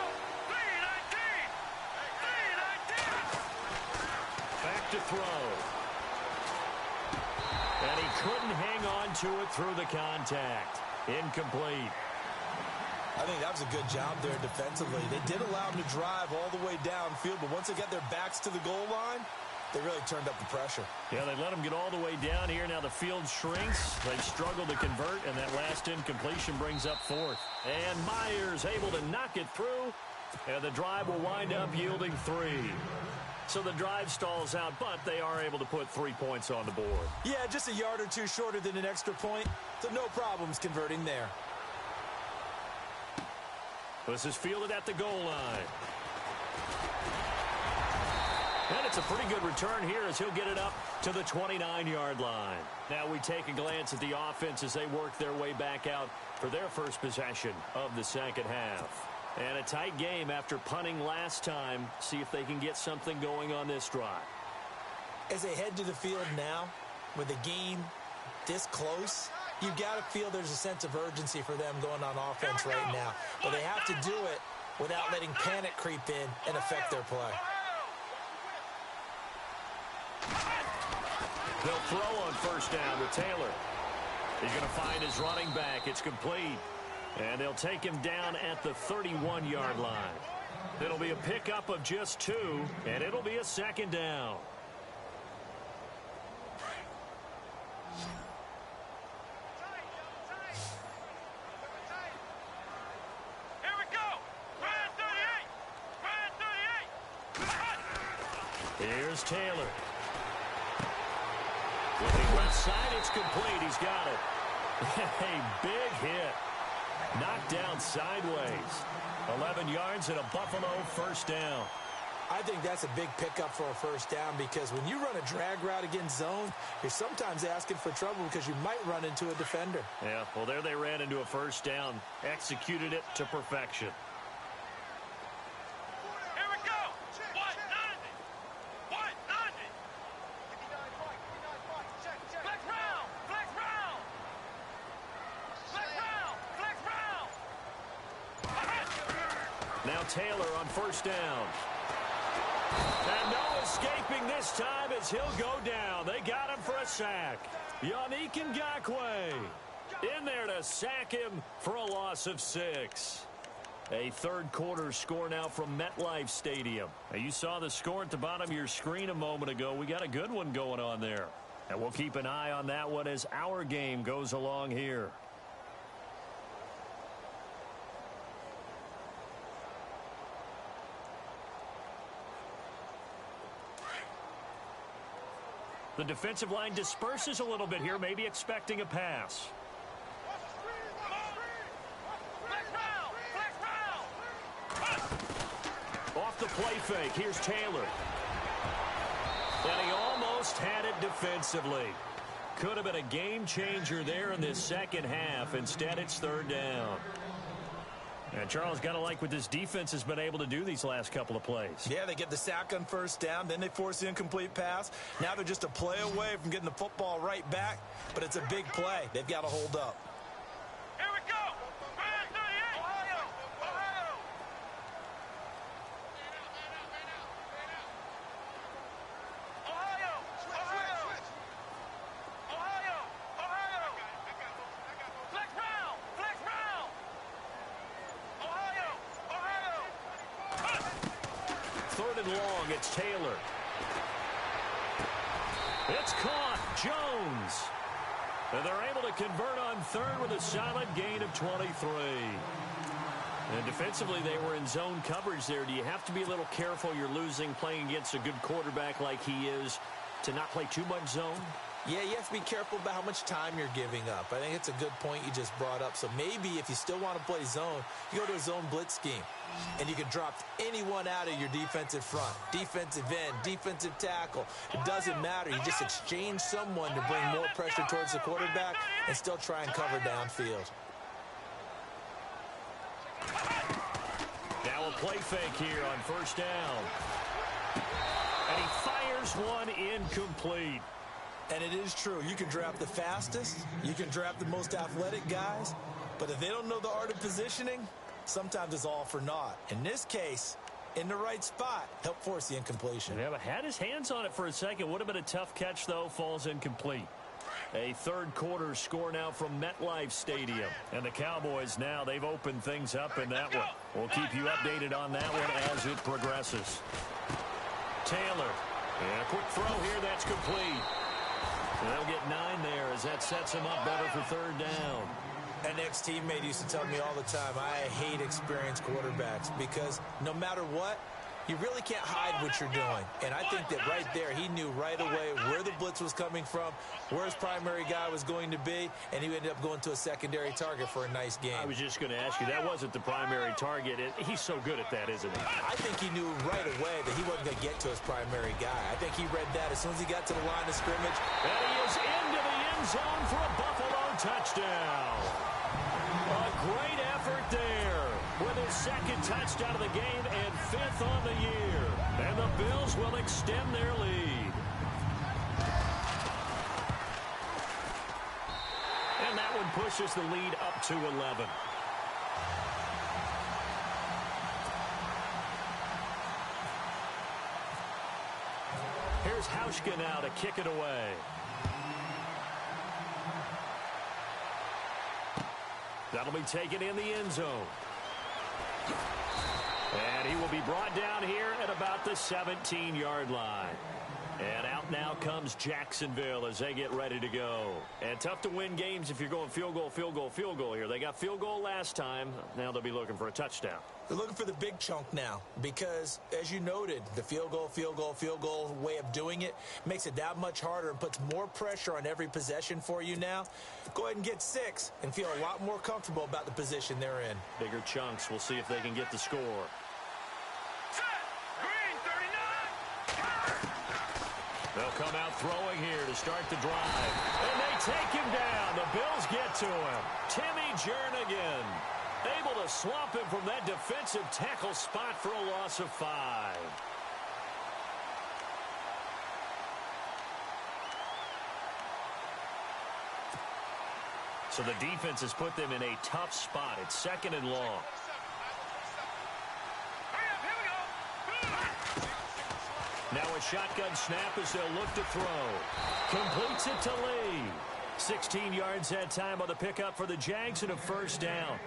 3-19. 3-19. Back to throw. And he couldn't hang on to it through the contact. Incomplete. I think that was a good job there defensively. They did allow him to drive all the way downfield, but once they got their backs to the goal line, they really turned up the pressure. Yeah, they let him get all the way down here. Now the field shrinks. They've struggled to convert, and that last incompletion brings up 4th. And Myers able to knock it through, and the drive will wind up yielding 3. So the drive stalls out, but they are able to put 3 points on the board. Yeah, just a yard or 2 shorter than an extra point, so no problems converting there. This is fielded at the goal line. And it's a pretty good return here as he'll get it up to the 29-yard line. Now we take a glance at the offense as they work their way back out for their first possession of the second half. And a tight game after punting last time. See if they can get something going on this drive. As they head to the field now, with the game this close, you've got to feel there's a sense of urgency for them going on offense right now. But they have to do it without letting panic creep in and affect their play. They'll throw on first down with Taylor. He's going to find his running back. It's complete. And they'll take him down at the 31-yard line. It'll be a pickup of just 2, and it'll be a 2nd down. Here we go. 38. Here's Taylor. With the left side, it's complete. He's got it. A big hit. Knocked down sideways. 11 yards and a Buffalo first down. I think that's a big pickup for a first down because when you run a drag route against zone, you're sometimes asking for trouble because you might run into a defender. Yeah, well, there they ran into a first down. Executed it to perfection. Here we go. 190. 190. Flex round. Flex round. Flex round. Flex round. Now Taylor on first down. And no escaping this time as he'll go down. They got him for a sack. Yannick Ngakoue in there to sack him for a loss of 6. A third quarter score now from MetLife Stadium. Now you saw the score at the bottom of your screen a moment ago. We got a good one going on there. And we'll keep an eye on that one as our game goes along here. The defensive line disperses a little bit here, maybe expecting a pass. Off the play fake, here's Taylor. And he almost had it defensively. Could have been a game changer there in this second half. Instead, it's 3rd down. And Charles, got to like what this defense has been able to do these last couple of plays. Yeah, they get the sack on first down, then they force the incomplete pass. Now they're just a play away from getting the football right back, but it's a big play. They've got to hold up. Here we go. 38. Ohio. Ohio. Ohio. Ohio. Ohio. Ohio. Flex round. Flex round. Ohio. Ohio. 3rd and long, it's Taylor. It's caught. Jones. And they're able to convert on 3rd with a solid gain of 23. And defensively, they were in zone coverage there. Do you have to be a little careful? You're losing playing against a good quarterback like he is to not play too much zone? Yeah, you have to be careful about how much time you're giving up. I think it's a good point you just brought up. So maybe if you still want to play zone, you go to a zone blitz scheme. And you can drop anyone out of your defensive front. Defensive end, defensive tackle. It doesn't matter. You just exchange someone to bring more pressure towards the quarterback and still try and cover downfield. play fake here on first down. And he fires one incomplete. And it is true. You can draft the fastest. You can draft the most athletic guys. But if they don't know the art of positioning, sometimes it's all for naught. In this case, in the right spot, help force the incompletion. Yeah, but had his hands on it for a second. Would have been a tough catch, though. Falls incomplete. A third quarter score now from MetLife Stadium. And the Cowboys now, they've opened things up in that one. We'll keep you updated on that one as it progresses. Taylor. And a quick throw here. That's complete. And they'll get 9 there as that sets him up better for third down. An ex-teammate used to tell me all the time, I hate experienced quarterbacks because no matter what, you really can't hide what you're doing. And I think that right there, he knew right away where the blitz was coming from, where his primary guy was going to be, and he ended up going to a secondary target for a nice game. I was just going to ask you, that wasn't the primary target. He's so good at that, isn't he? I think he knew right away that he wasn't going to get to his primary guy. I think he read that as soon as he got to the line of scrimmage. And he is into the end zone for a Buffalo touchdown. A great effort there with his second touchdown of the game and 5th on the year. And the Bills will extend their lead. And that one pushes the lead up to 11. Here's Hauschka now to kick it away. That'll be taken in the end zone. And he will be brought down here at about the 17-yard line. And out now comes Jacksonville as they get ready to go. And tough to win games if you're going field goal, field goal, field goal here. They got field goal last time. Now they'll be looking for a touchdown. They're looking for the big chunk now because, as you noted, the field goal way of doing it makes it that much harder and puts more pressure on every possession for you now. Go ahead and get 6 and feel a lot more comfortable about the position they're in. Bigger chunks. We'll see if they can get the score. They'll come out throwing here to start the drive. And they take him down. The Bills get to him. Timmy Jernigan able to swamp him from that defensive tackle spot for a loss of 5. So the defense has put them in a tough spot. It's 2nd and long. Now a shotgun snap as they'll look to throw. Completes it to Lee. 16 yards that time on the pickup for the Jags and a first down.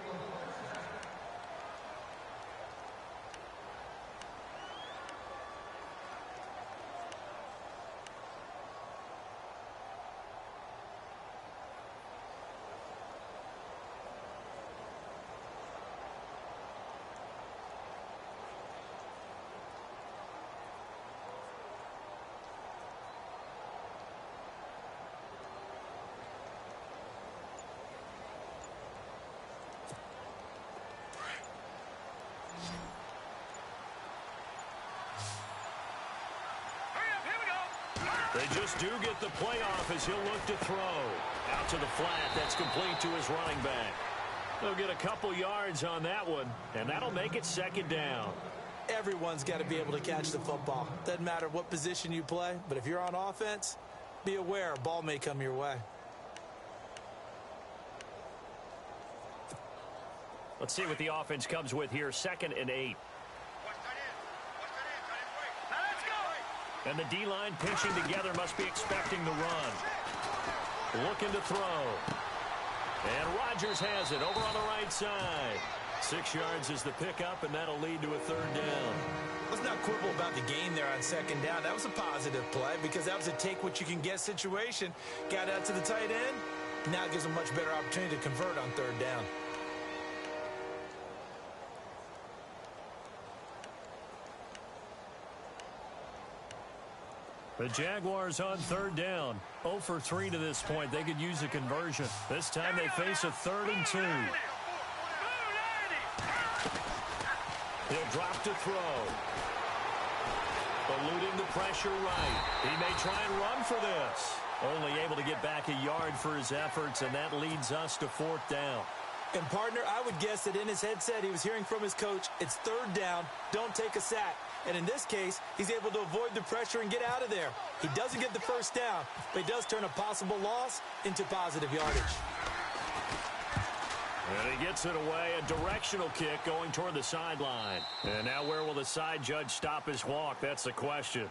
They just do get the playoff as he'll look to throw. Out to the flat. That's complete to his running back. They'll get a couple yards on that one, and that'll make it 2nd down. Everyone's got to be able to catch the football. Doesn't matter what position you play, but if you're on offense, be aware a ball may come your way. Let's see what the offense comes with here. 2nd and 8. And the D-line pinching together must be expecting the run. Looking to throw. And Rodgers has it over on the right side. 6 yards is the pickup, and that'll lead to a 3rd down. Let's not quibble about the game there on 2nd down. That was a positive play because that was a take-what-you-can-get situation. Got out to the tight end. Now it gives them a much better opportunity to convert on 3rd down. The Jaguars on 3rd down. 0 for 3 to this point. They could use a conversion. This time they face a 3rd and 2. He'll drop to throw. Eluding the pressure right. He may try and run for this. Only able to get back a yard for his efforts, and that leads us to 4th down. And, partner, I would guess that in his headset he was hearing from his coach, it's third down, don't take a sack. And in this case, he's able to avoid the pressure and get out of there. He doesn't get the first down, but he does turn a possible loss into positive yardage. And he gets it away, a directional kick going toward the sideline. And now where will the side judge stop his walk? That's the question.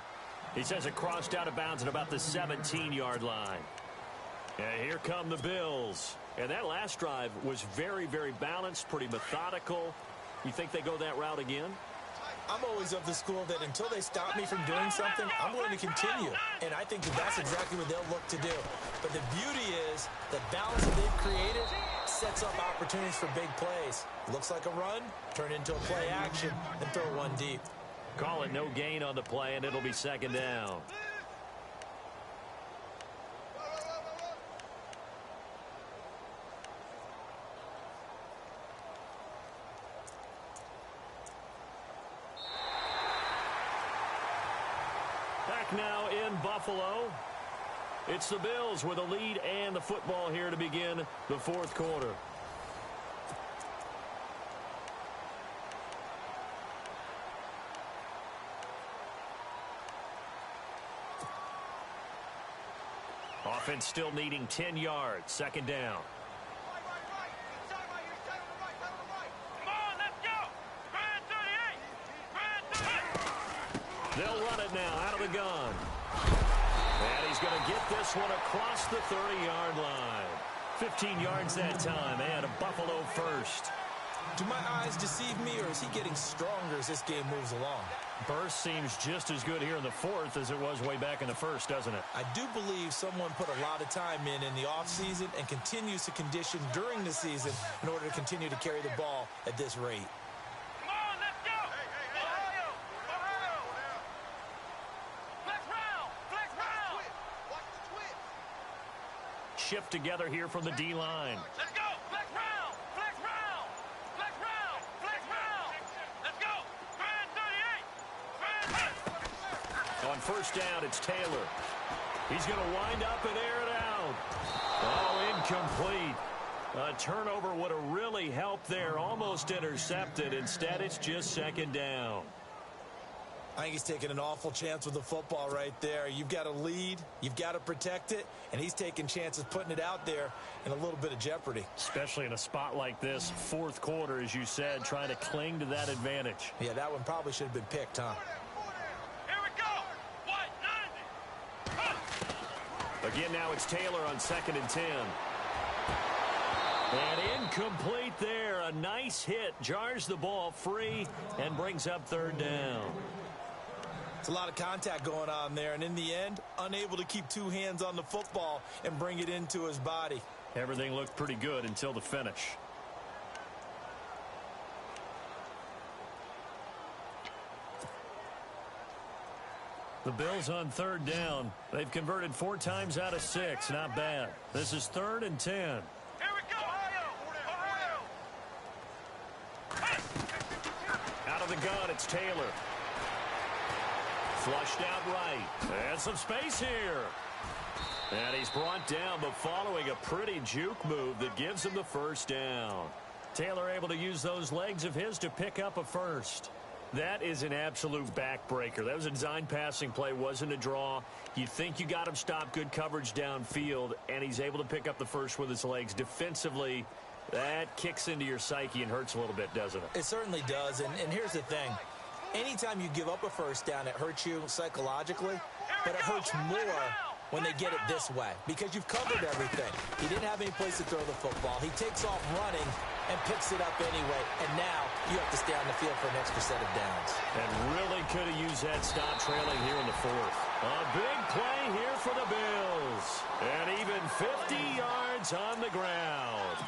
He says it crossed out of bounds at about the 17-yard line. And here come the Bills. And that last drive was very, very balanced, pretty methodical. You think they go that route again? I'm always of the school that until they stop me from doing something, I'm going to continue. And I think that that's exactly what they'll look to do. But the beauty is the balance that they've created sets up opportunities for big plays. Looks like a run, turn into a play action, and throw one deep. Call it no gain on the play, and it'll be second down. Back now in Buffalo. It's the Bills with a lead and the football here to begin the fourth quarter. Offense still needing 10 yards. Second down. They'll run it now out of the gun. And he's going to get this one across the 30-yard line. 15 yards that time and a Buffalo first. Do my eyes deceive me, or is he getting stronger as this game moves along? Burst seems just as good here in the fourth as it was way back in the first, doesn't it? I do believe someone put a lot of time in the offseason and continues to condition during the season in order to continue to carry the ball at this rate. Come on, let's go! Ohio! Ohio! Flex round! Flex round! Watch the twist! Shift together here from the D-line. Let's go! Flex round! Flex round! Flex round! Flex round! Let's go! Grand 38! On first down, it's Taylor. He's going to wind up and air it out. Oh, incomplete. A turnover would have really helped there. Almost intercepted. Instead, it's just second down. I think he's taking an awful chance with the football right there. You've got to lead, you've got to protect it, and he's taking chances putting it out there in a little bit of jeopardy. Especially in a spot like this, fourth quarter, as you said, trying to cling to that advantage. Yeah, that one probably should have been picked, huh? Here we go! White 90! Again, now it's Taylor on second and 10. And incomplete there. A nice hit. Jars the ball free and brings up third down. It's a lot of contact going on there, and in the end, unable to keep two hands on the football and bring it into his body. Everything looked pretty good until the finish. The Bills on third down. They've converted 4 times out of 6. Not bad. This is third and 10. Here we go, Ohio! Ohio! Out of the gun, it's Taylor. Flushed out right. And some space here. And he's brought down, but following a pretty juke move that gives him the first down. Taylor able to use those legs of his to pick up a first. That is an absolute backbreaker. That was a design passing play, wasn't a draw. You think you got him stopped, good coverage downfield, and he's able to pick up the first with his legs. Defensively, that kicks into your psyche and hurts a little bit, doesn't it? It certainly does, and here's the thing. Anytime you give up a first down, it hurts you psychologically, but it hurts more when they get it this way because you've covered everything. He didn't have any place to throw the football. He takes off running and picks it up anyway, and now you have to stay on the field for an extra set of downs. And really could have used that stop trailing here in the fourth. A big play here for the Bills. And even 50 yards on the ground.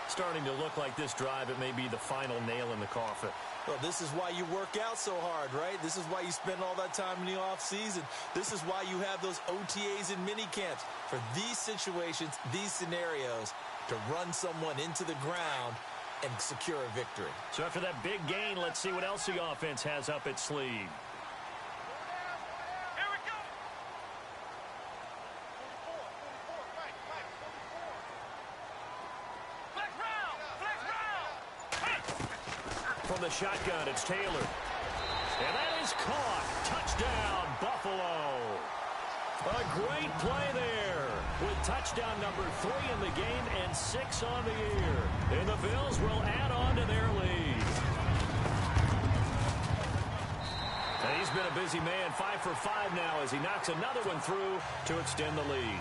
Starting to look like this drive, it may be the final nail in the coffin. Well, this is why you work out so hard, right? This is why you spend all that time in the offseason. This is why you have those OTAs and mini camps. For these situations, these scenarios, to run someone into the ground and secure a victory. So after that big gain, let's see what else the offense has up its sleeve. Here we go! 44, right, 44. Flex round! Flex round! shotgun. It's Taylor. And that is caught. Touchdown, Buffalo. A great play there with touchdown number 3 in the game and 6 on the year. And the Bills will add on to their lead. And he's been a busy man, 5 for 5 now as he knocks another one through to extend the lead.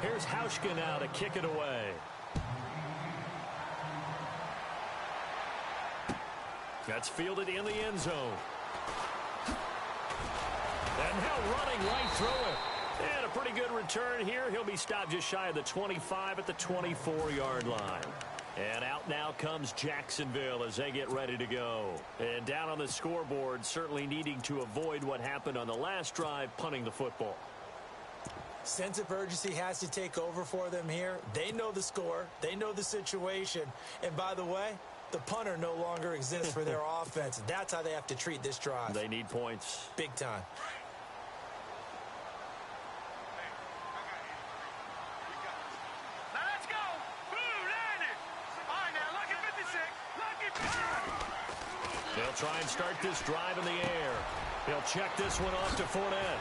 Here's Hauschka now to kick it away. That's fielded in the end zone. And now running right through it. And a pretty good return here. He'll be stopped just shy of the 25 at the 24-yard line. And out now comes Jacksonville as they get ready to go. And down on the scoreboard, certainly needing to avoid what happened on the last drive, punting the football. Sense of urgency has to take over for them here. They know the score. They know the situation. And by the way, the punter no longer exists for their offense. That's how they have to treat this drive. They need points. Big time. Now let's go. Blue landed. All right, now, lucky 56. Lucky 50. They'll try and start this drive in the air. He'll check this one off to Fournette.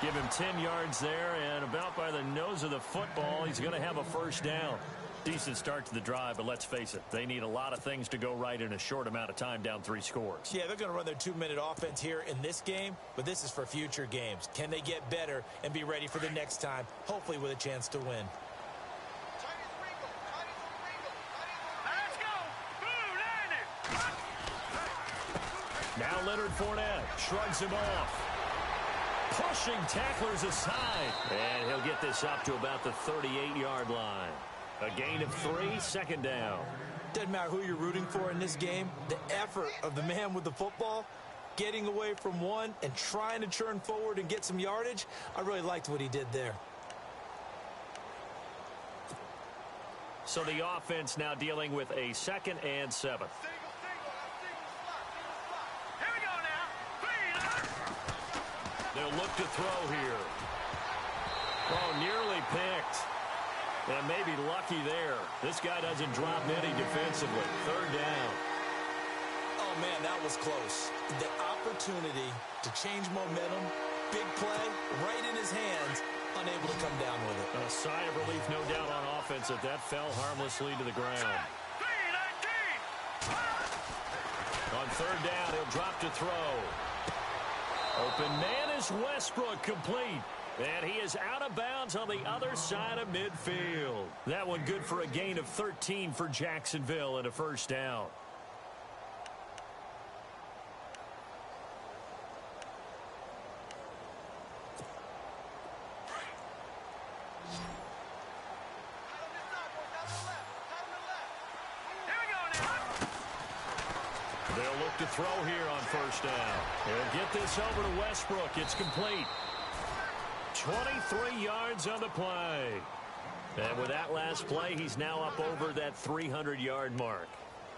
Give him 10 yards there, and about by the nose of the football, he's going to have a first down. Decent start to the drive, but let's face it, they need a lot of things to go right in a short amount of time, down 3 scores. Yeah, they're going to run their 2-minute offense here in this game, but this is for future games. Can they get better and be ready for the next time, hopefully with a chance to win? Let's go. Blue landed. Now Leonard Fournette shrugs him off. Pushing tacklers aside. And he'll get this up to about the 38-yard line. A gain of 3, second down. Doesn't matter who you're rooting for in this game. The effort of the man with the football, getting away from one and trying to churn forward and get some yardage, I really liked what he did there. So the offense now dealing with a 2nd and 7. Here we go now. They'll look to throw here. Oh, nearly picked. And maybe lucky there. This guy doesn't drop any defensively. 3rd down. Oh, man, that was close. The opportunity to change momentum, big play, right in his hands, unable to come down with it. A sigh of relief, no doubt, on offense that fell harmlessly to the ground. On 3rd down, he'll drop to throw. Open man is Westbrook, complete. And he is out of bounds on the other side of midfield. That one good for a gain of 13 for Jacksonville and a first down. They'll look to throw here on 1st down. They'll get this over to Westbrook. It's complete. 23 yards on the play. And with that last play, he's now up over that 300-yard mark.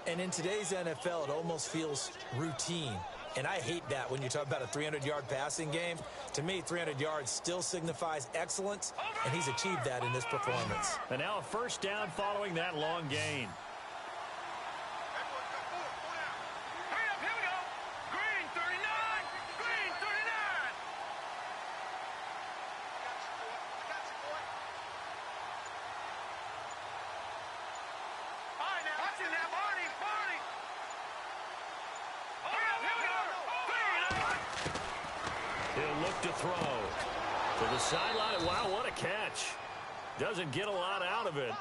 And in today's NFL, it almost feels routine. And I hate that when you talk about a 300-yard passing game. To me, 300 yards still signifies excellence, and he's achieved that in this performance. And now a first down following that long gain. To throw to the sideline. Wow, what a catch. Doesn't get a lot out of it,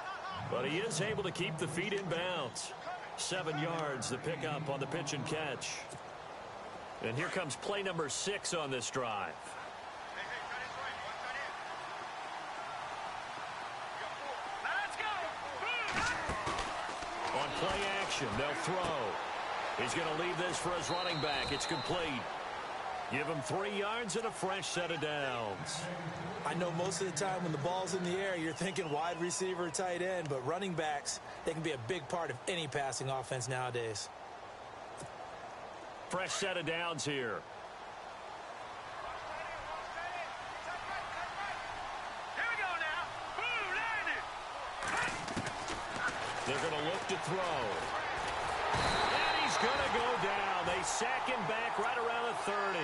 but he is able to keep the feet in bounds. 7 yards, the pickup on the pitch and catch. And here comes play number 6 on this drive. On play action, they'll throw. He's going to leave this for his running back. It's complete. Give him 3 yards and a fresh set of downs. I know most of the time when the ball's in the air, you're thinking wide receiver, tight end, but running backs, they can be a big part of any passing offense nowadays. Fresh set of downs here. They're going to look to throw. And he's going to go down. They sack him back right around the 30.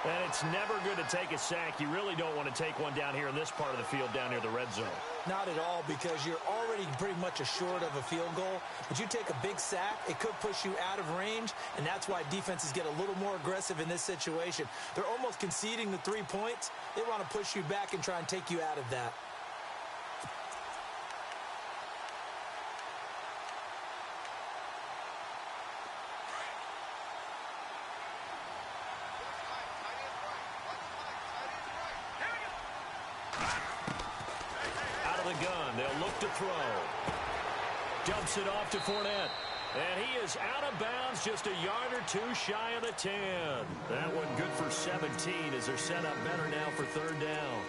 And it's never good to take a sack. You really don't want to take one down here in this part of the field down near the red zone. Not at all, because you're already pretty much assured of a field goal. But you take a big sack, it could push you out of range, and that's why defenses get a little more aggressive in this situation. They're almost conceding the 3 points. They want to push you back and try and take you out of that. Gun. They'll look to throw. Dumps it off to Fournette. And he is out of bounds, just a yard or two shy of the 10. That one good for 17 as they're set up better now for third down.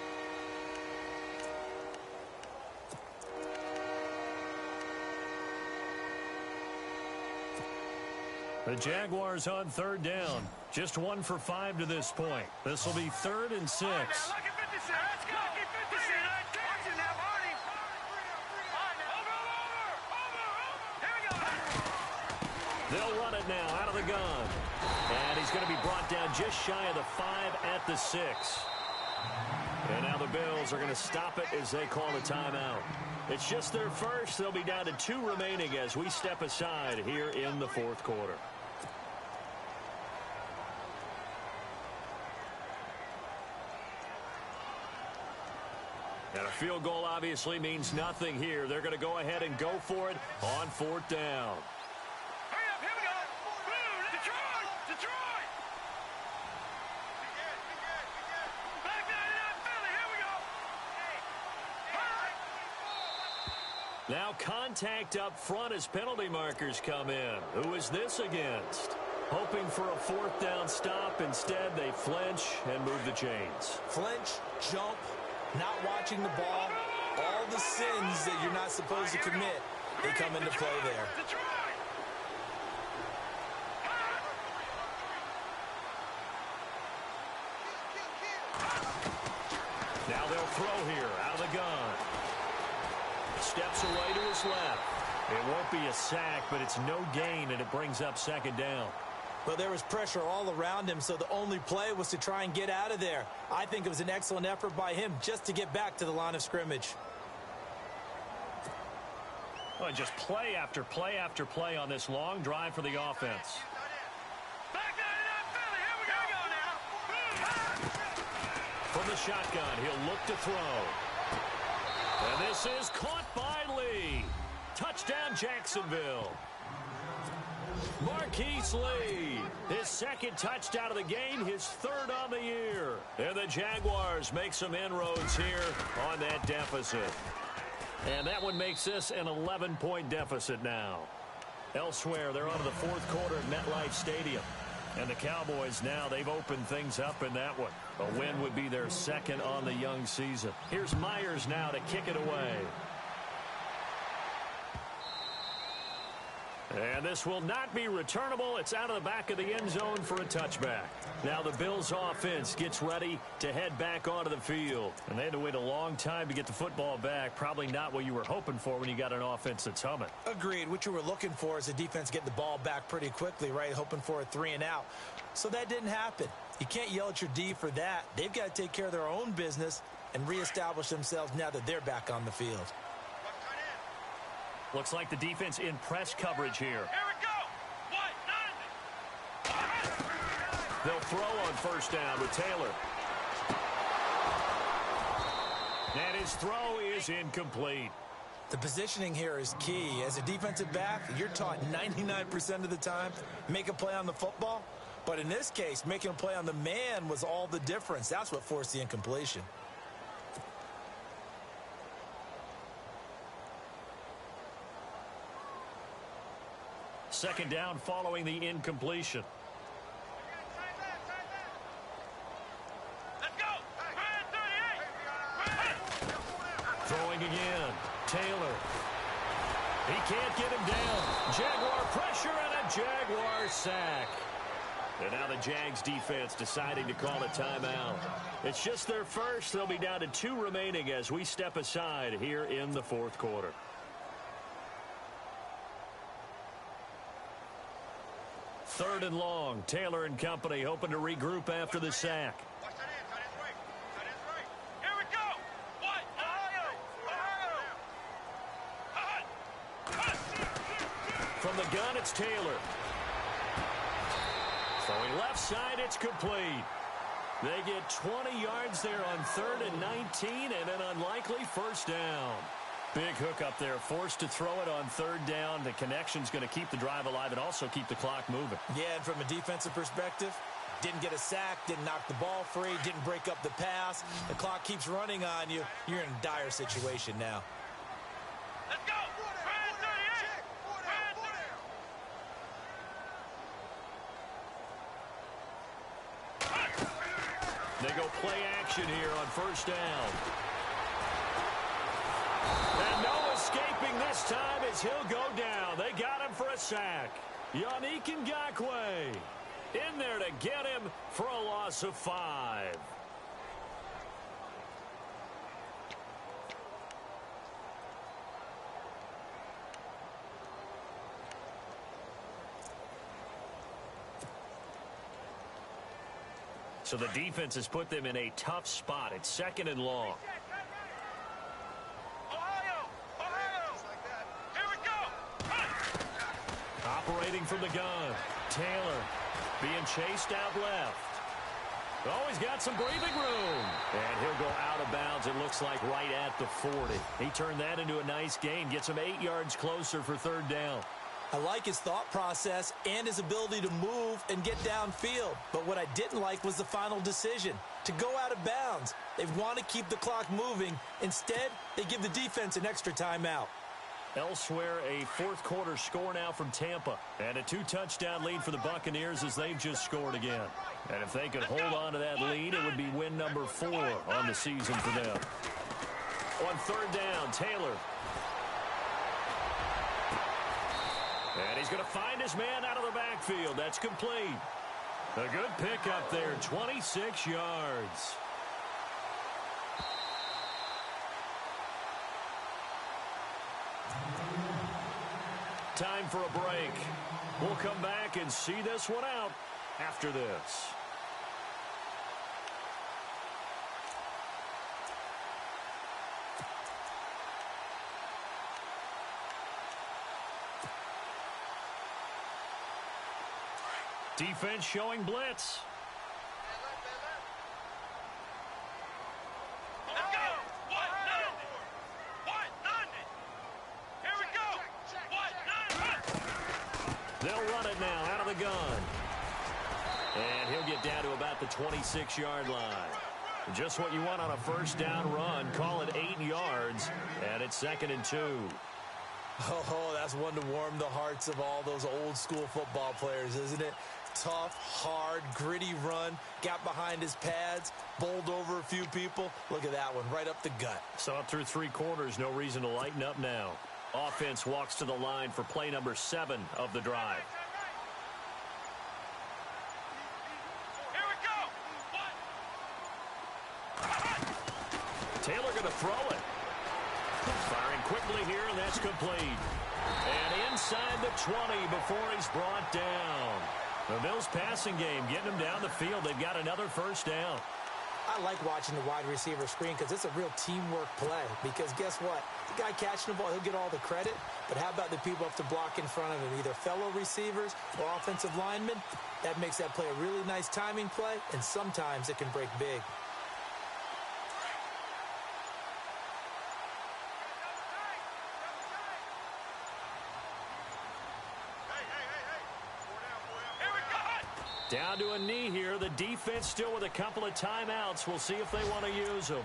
The Jaguars on third down. Just 1 for 5 to this point. This will be 3rd and 6. They'll run it now out of the gun. And he's going to be brought down just shy of the 5 at the 6. And now the Bills are going to stop it as they call the timeout. It's just their first. They'll be down to 2 remaining as we step aside here in the 4th quarter. And a field goal obviously means nothing here. They're going to go ahead and go for it on 4th down. Now contact up front as penalty markers come in. Who is this against? Hoping for a 4th down stop. Instead, they flinch and move the chains. Flinch, jump, not watching the ball, all the sins that you're not supposed to commit, they come into play there. Now they'll throw here out of the gun. Steps away to his left. It won't be a sack, but it's no gain, and it brings up 2nd down. Well, there was pressure all around him, so the only play was to try and get out of there. I think it was an excellent effort by him just to get back to the line of scrimmage. Well, just play after play after play on this long drive for the offense. From the shotgun, he'll look to throw. And this is caught by Lee. Touchdown, Jacksonville. Marquise Lee, his 2nd touchdown of the game, his 3rd on the year. And the Jaguars make some inroads here on that deficit. And that one makes this an 11-point deficit now. Elsewhere, they're on to the 4th quarter at MetLife Stadium. And the Cowboys now, they've opened things up in that one. A win would be their 2nd on the young season. Here's Myers now to kick it away. And this will not be returnable. It's out of the back of the end zone for a touchback. Now the Bills offense gets ready to head back onto the field. And they had to wait a long time to get the football back. Probably not what you were hoping for when you got an offense that's humming. Agreed. What you were looking for is the defense getting the ball back pretty quickly, right? Hoping for a 3 and out. So that didn't happen. You can't yell at your D for that. They've got to take care of their own business and reestablish themselves now that they're back on the field. Looks like the defense in press coverage here. Here we go. They'll throw on 1st down with Taylor. And his throw is incomplete. The positioning here is key. As a defensive back, you're taught 99% of the time, make a play on the football. But in this case, making a play on the man was all the difference. That's what forced the incompletion. Second down following the incompletion. Let's go. Throwing again. Taylor. He can't get him down. Jaguar pressure and a Jaguar sack. And now the Jags defense deciding to call a timeout. It's just their first. They'll be down to 2 remaining as we step aside here in the 4th quarter. 3rd and long. Taylor and company hoping to regroup after the sack. Watch that end. Tight end's right. Tight end's right. Here we go. What? Ohio. From the gun, it's Taylor. Throwing left side, it's complete. They get 20 yards there on 3rd and 19 and an unlikely first down. Big hook up there, forced to throw it on 3rd down. The connection's going to keep the drive alive and also keep the clock moving. Yeah, and from a defensive perspective, didn't get a sack, didn't knock the ball free, didn't break up the pass. The clock keeps running on you. You're in a dire situation now. Let's go. Brand 38. Brand 38. They go play action here on 1st down. And no escaping this time as he'll go down. They got him for a sack. Yannick Ngakoue in there to get him for a loss of 5. So the defense has put them in a tough spot. It's 2nd and long. Operating from the gun. Taylor being chased out left. Oh, he's got some breathing room. And he'll go out of bounds, it looks like, right at the 40. He turned that into a nice gain. Gets him 8 yards closer for 3rd down. I like his thought process and his ability to move and get downfield. But what I didn't like was the final decision, to go out of bounds. They want to keep the clock moving. Instead, they give the defense an extra timeout. Elsewhere, a 4th quarter score now from Tampa. And a 2-touchdown lead for the Buccaneers as they've just scored again. And if they could hold on to that lead, it would be win number 4 on the season for them. On 3rd down, Taylor. And he's going to find his man out of the backfield. That's complete. A good pickup there, 26 yards. Time for a break. We'll come back and see this one out after this. Defense showing blitz. Let's go. What? Nothing. What? Nothing. Here we go. What? Nothing. They'll run it now out of the gun. And he'll get down to about the 26-yard line. Just what you want on a 1st down run. Call it 8 yards. And it's 2nd and 2. Oh, that's one to warm the hearts of all those old school football players, isn't it? Tough, hard, gritty run, got behind his pads, bowled over a few people. Look at that one, right up the gut. Saw through 3 quarters, no reason to lighten up now. Offense walks to the line for play number 7 of the drive. Here we go. What? Taylor going to throw it. Firing quickly here, and that's complete. And inside the 20 before he's brought down. The Bills passing game getting them down the field. They've got another 1st down. I like watching the wide receiver screen because it's a real teamwork play. Because guess what? The guy catching the ball, he'll get all the credit. But how about the people up to block in front of him? Either fellow receivers or offensive linemen. That makes that play a really nice timing play, and sometimes it can break big. Down to a knee here. The defense still with a couple of timeouts. We'll see if they want to use them.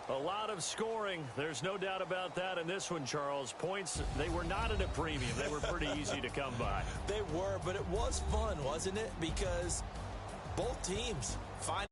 A lot of scoring. There's no doubt about that in this one, Charles. Points, they were not at a premium. They were pretty easy to come by. They were, but it was fun, wasn't it? Because both teams find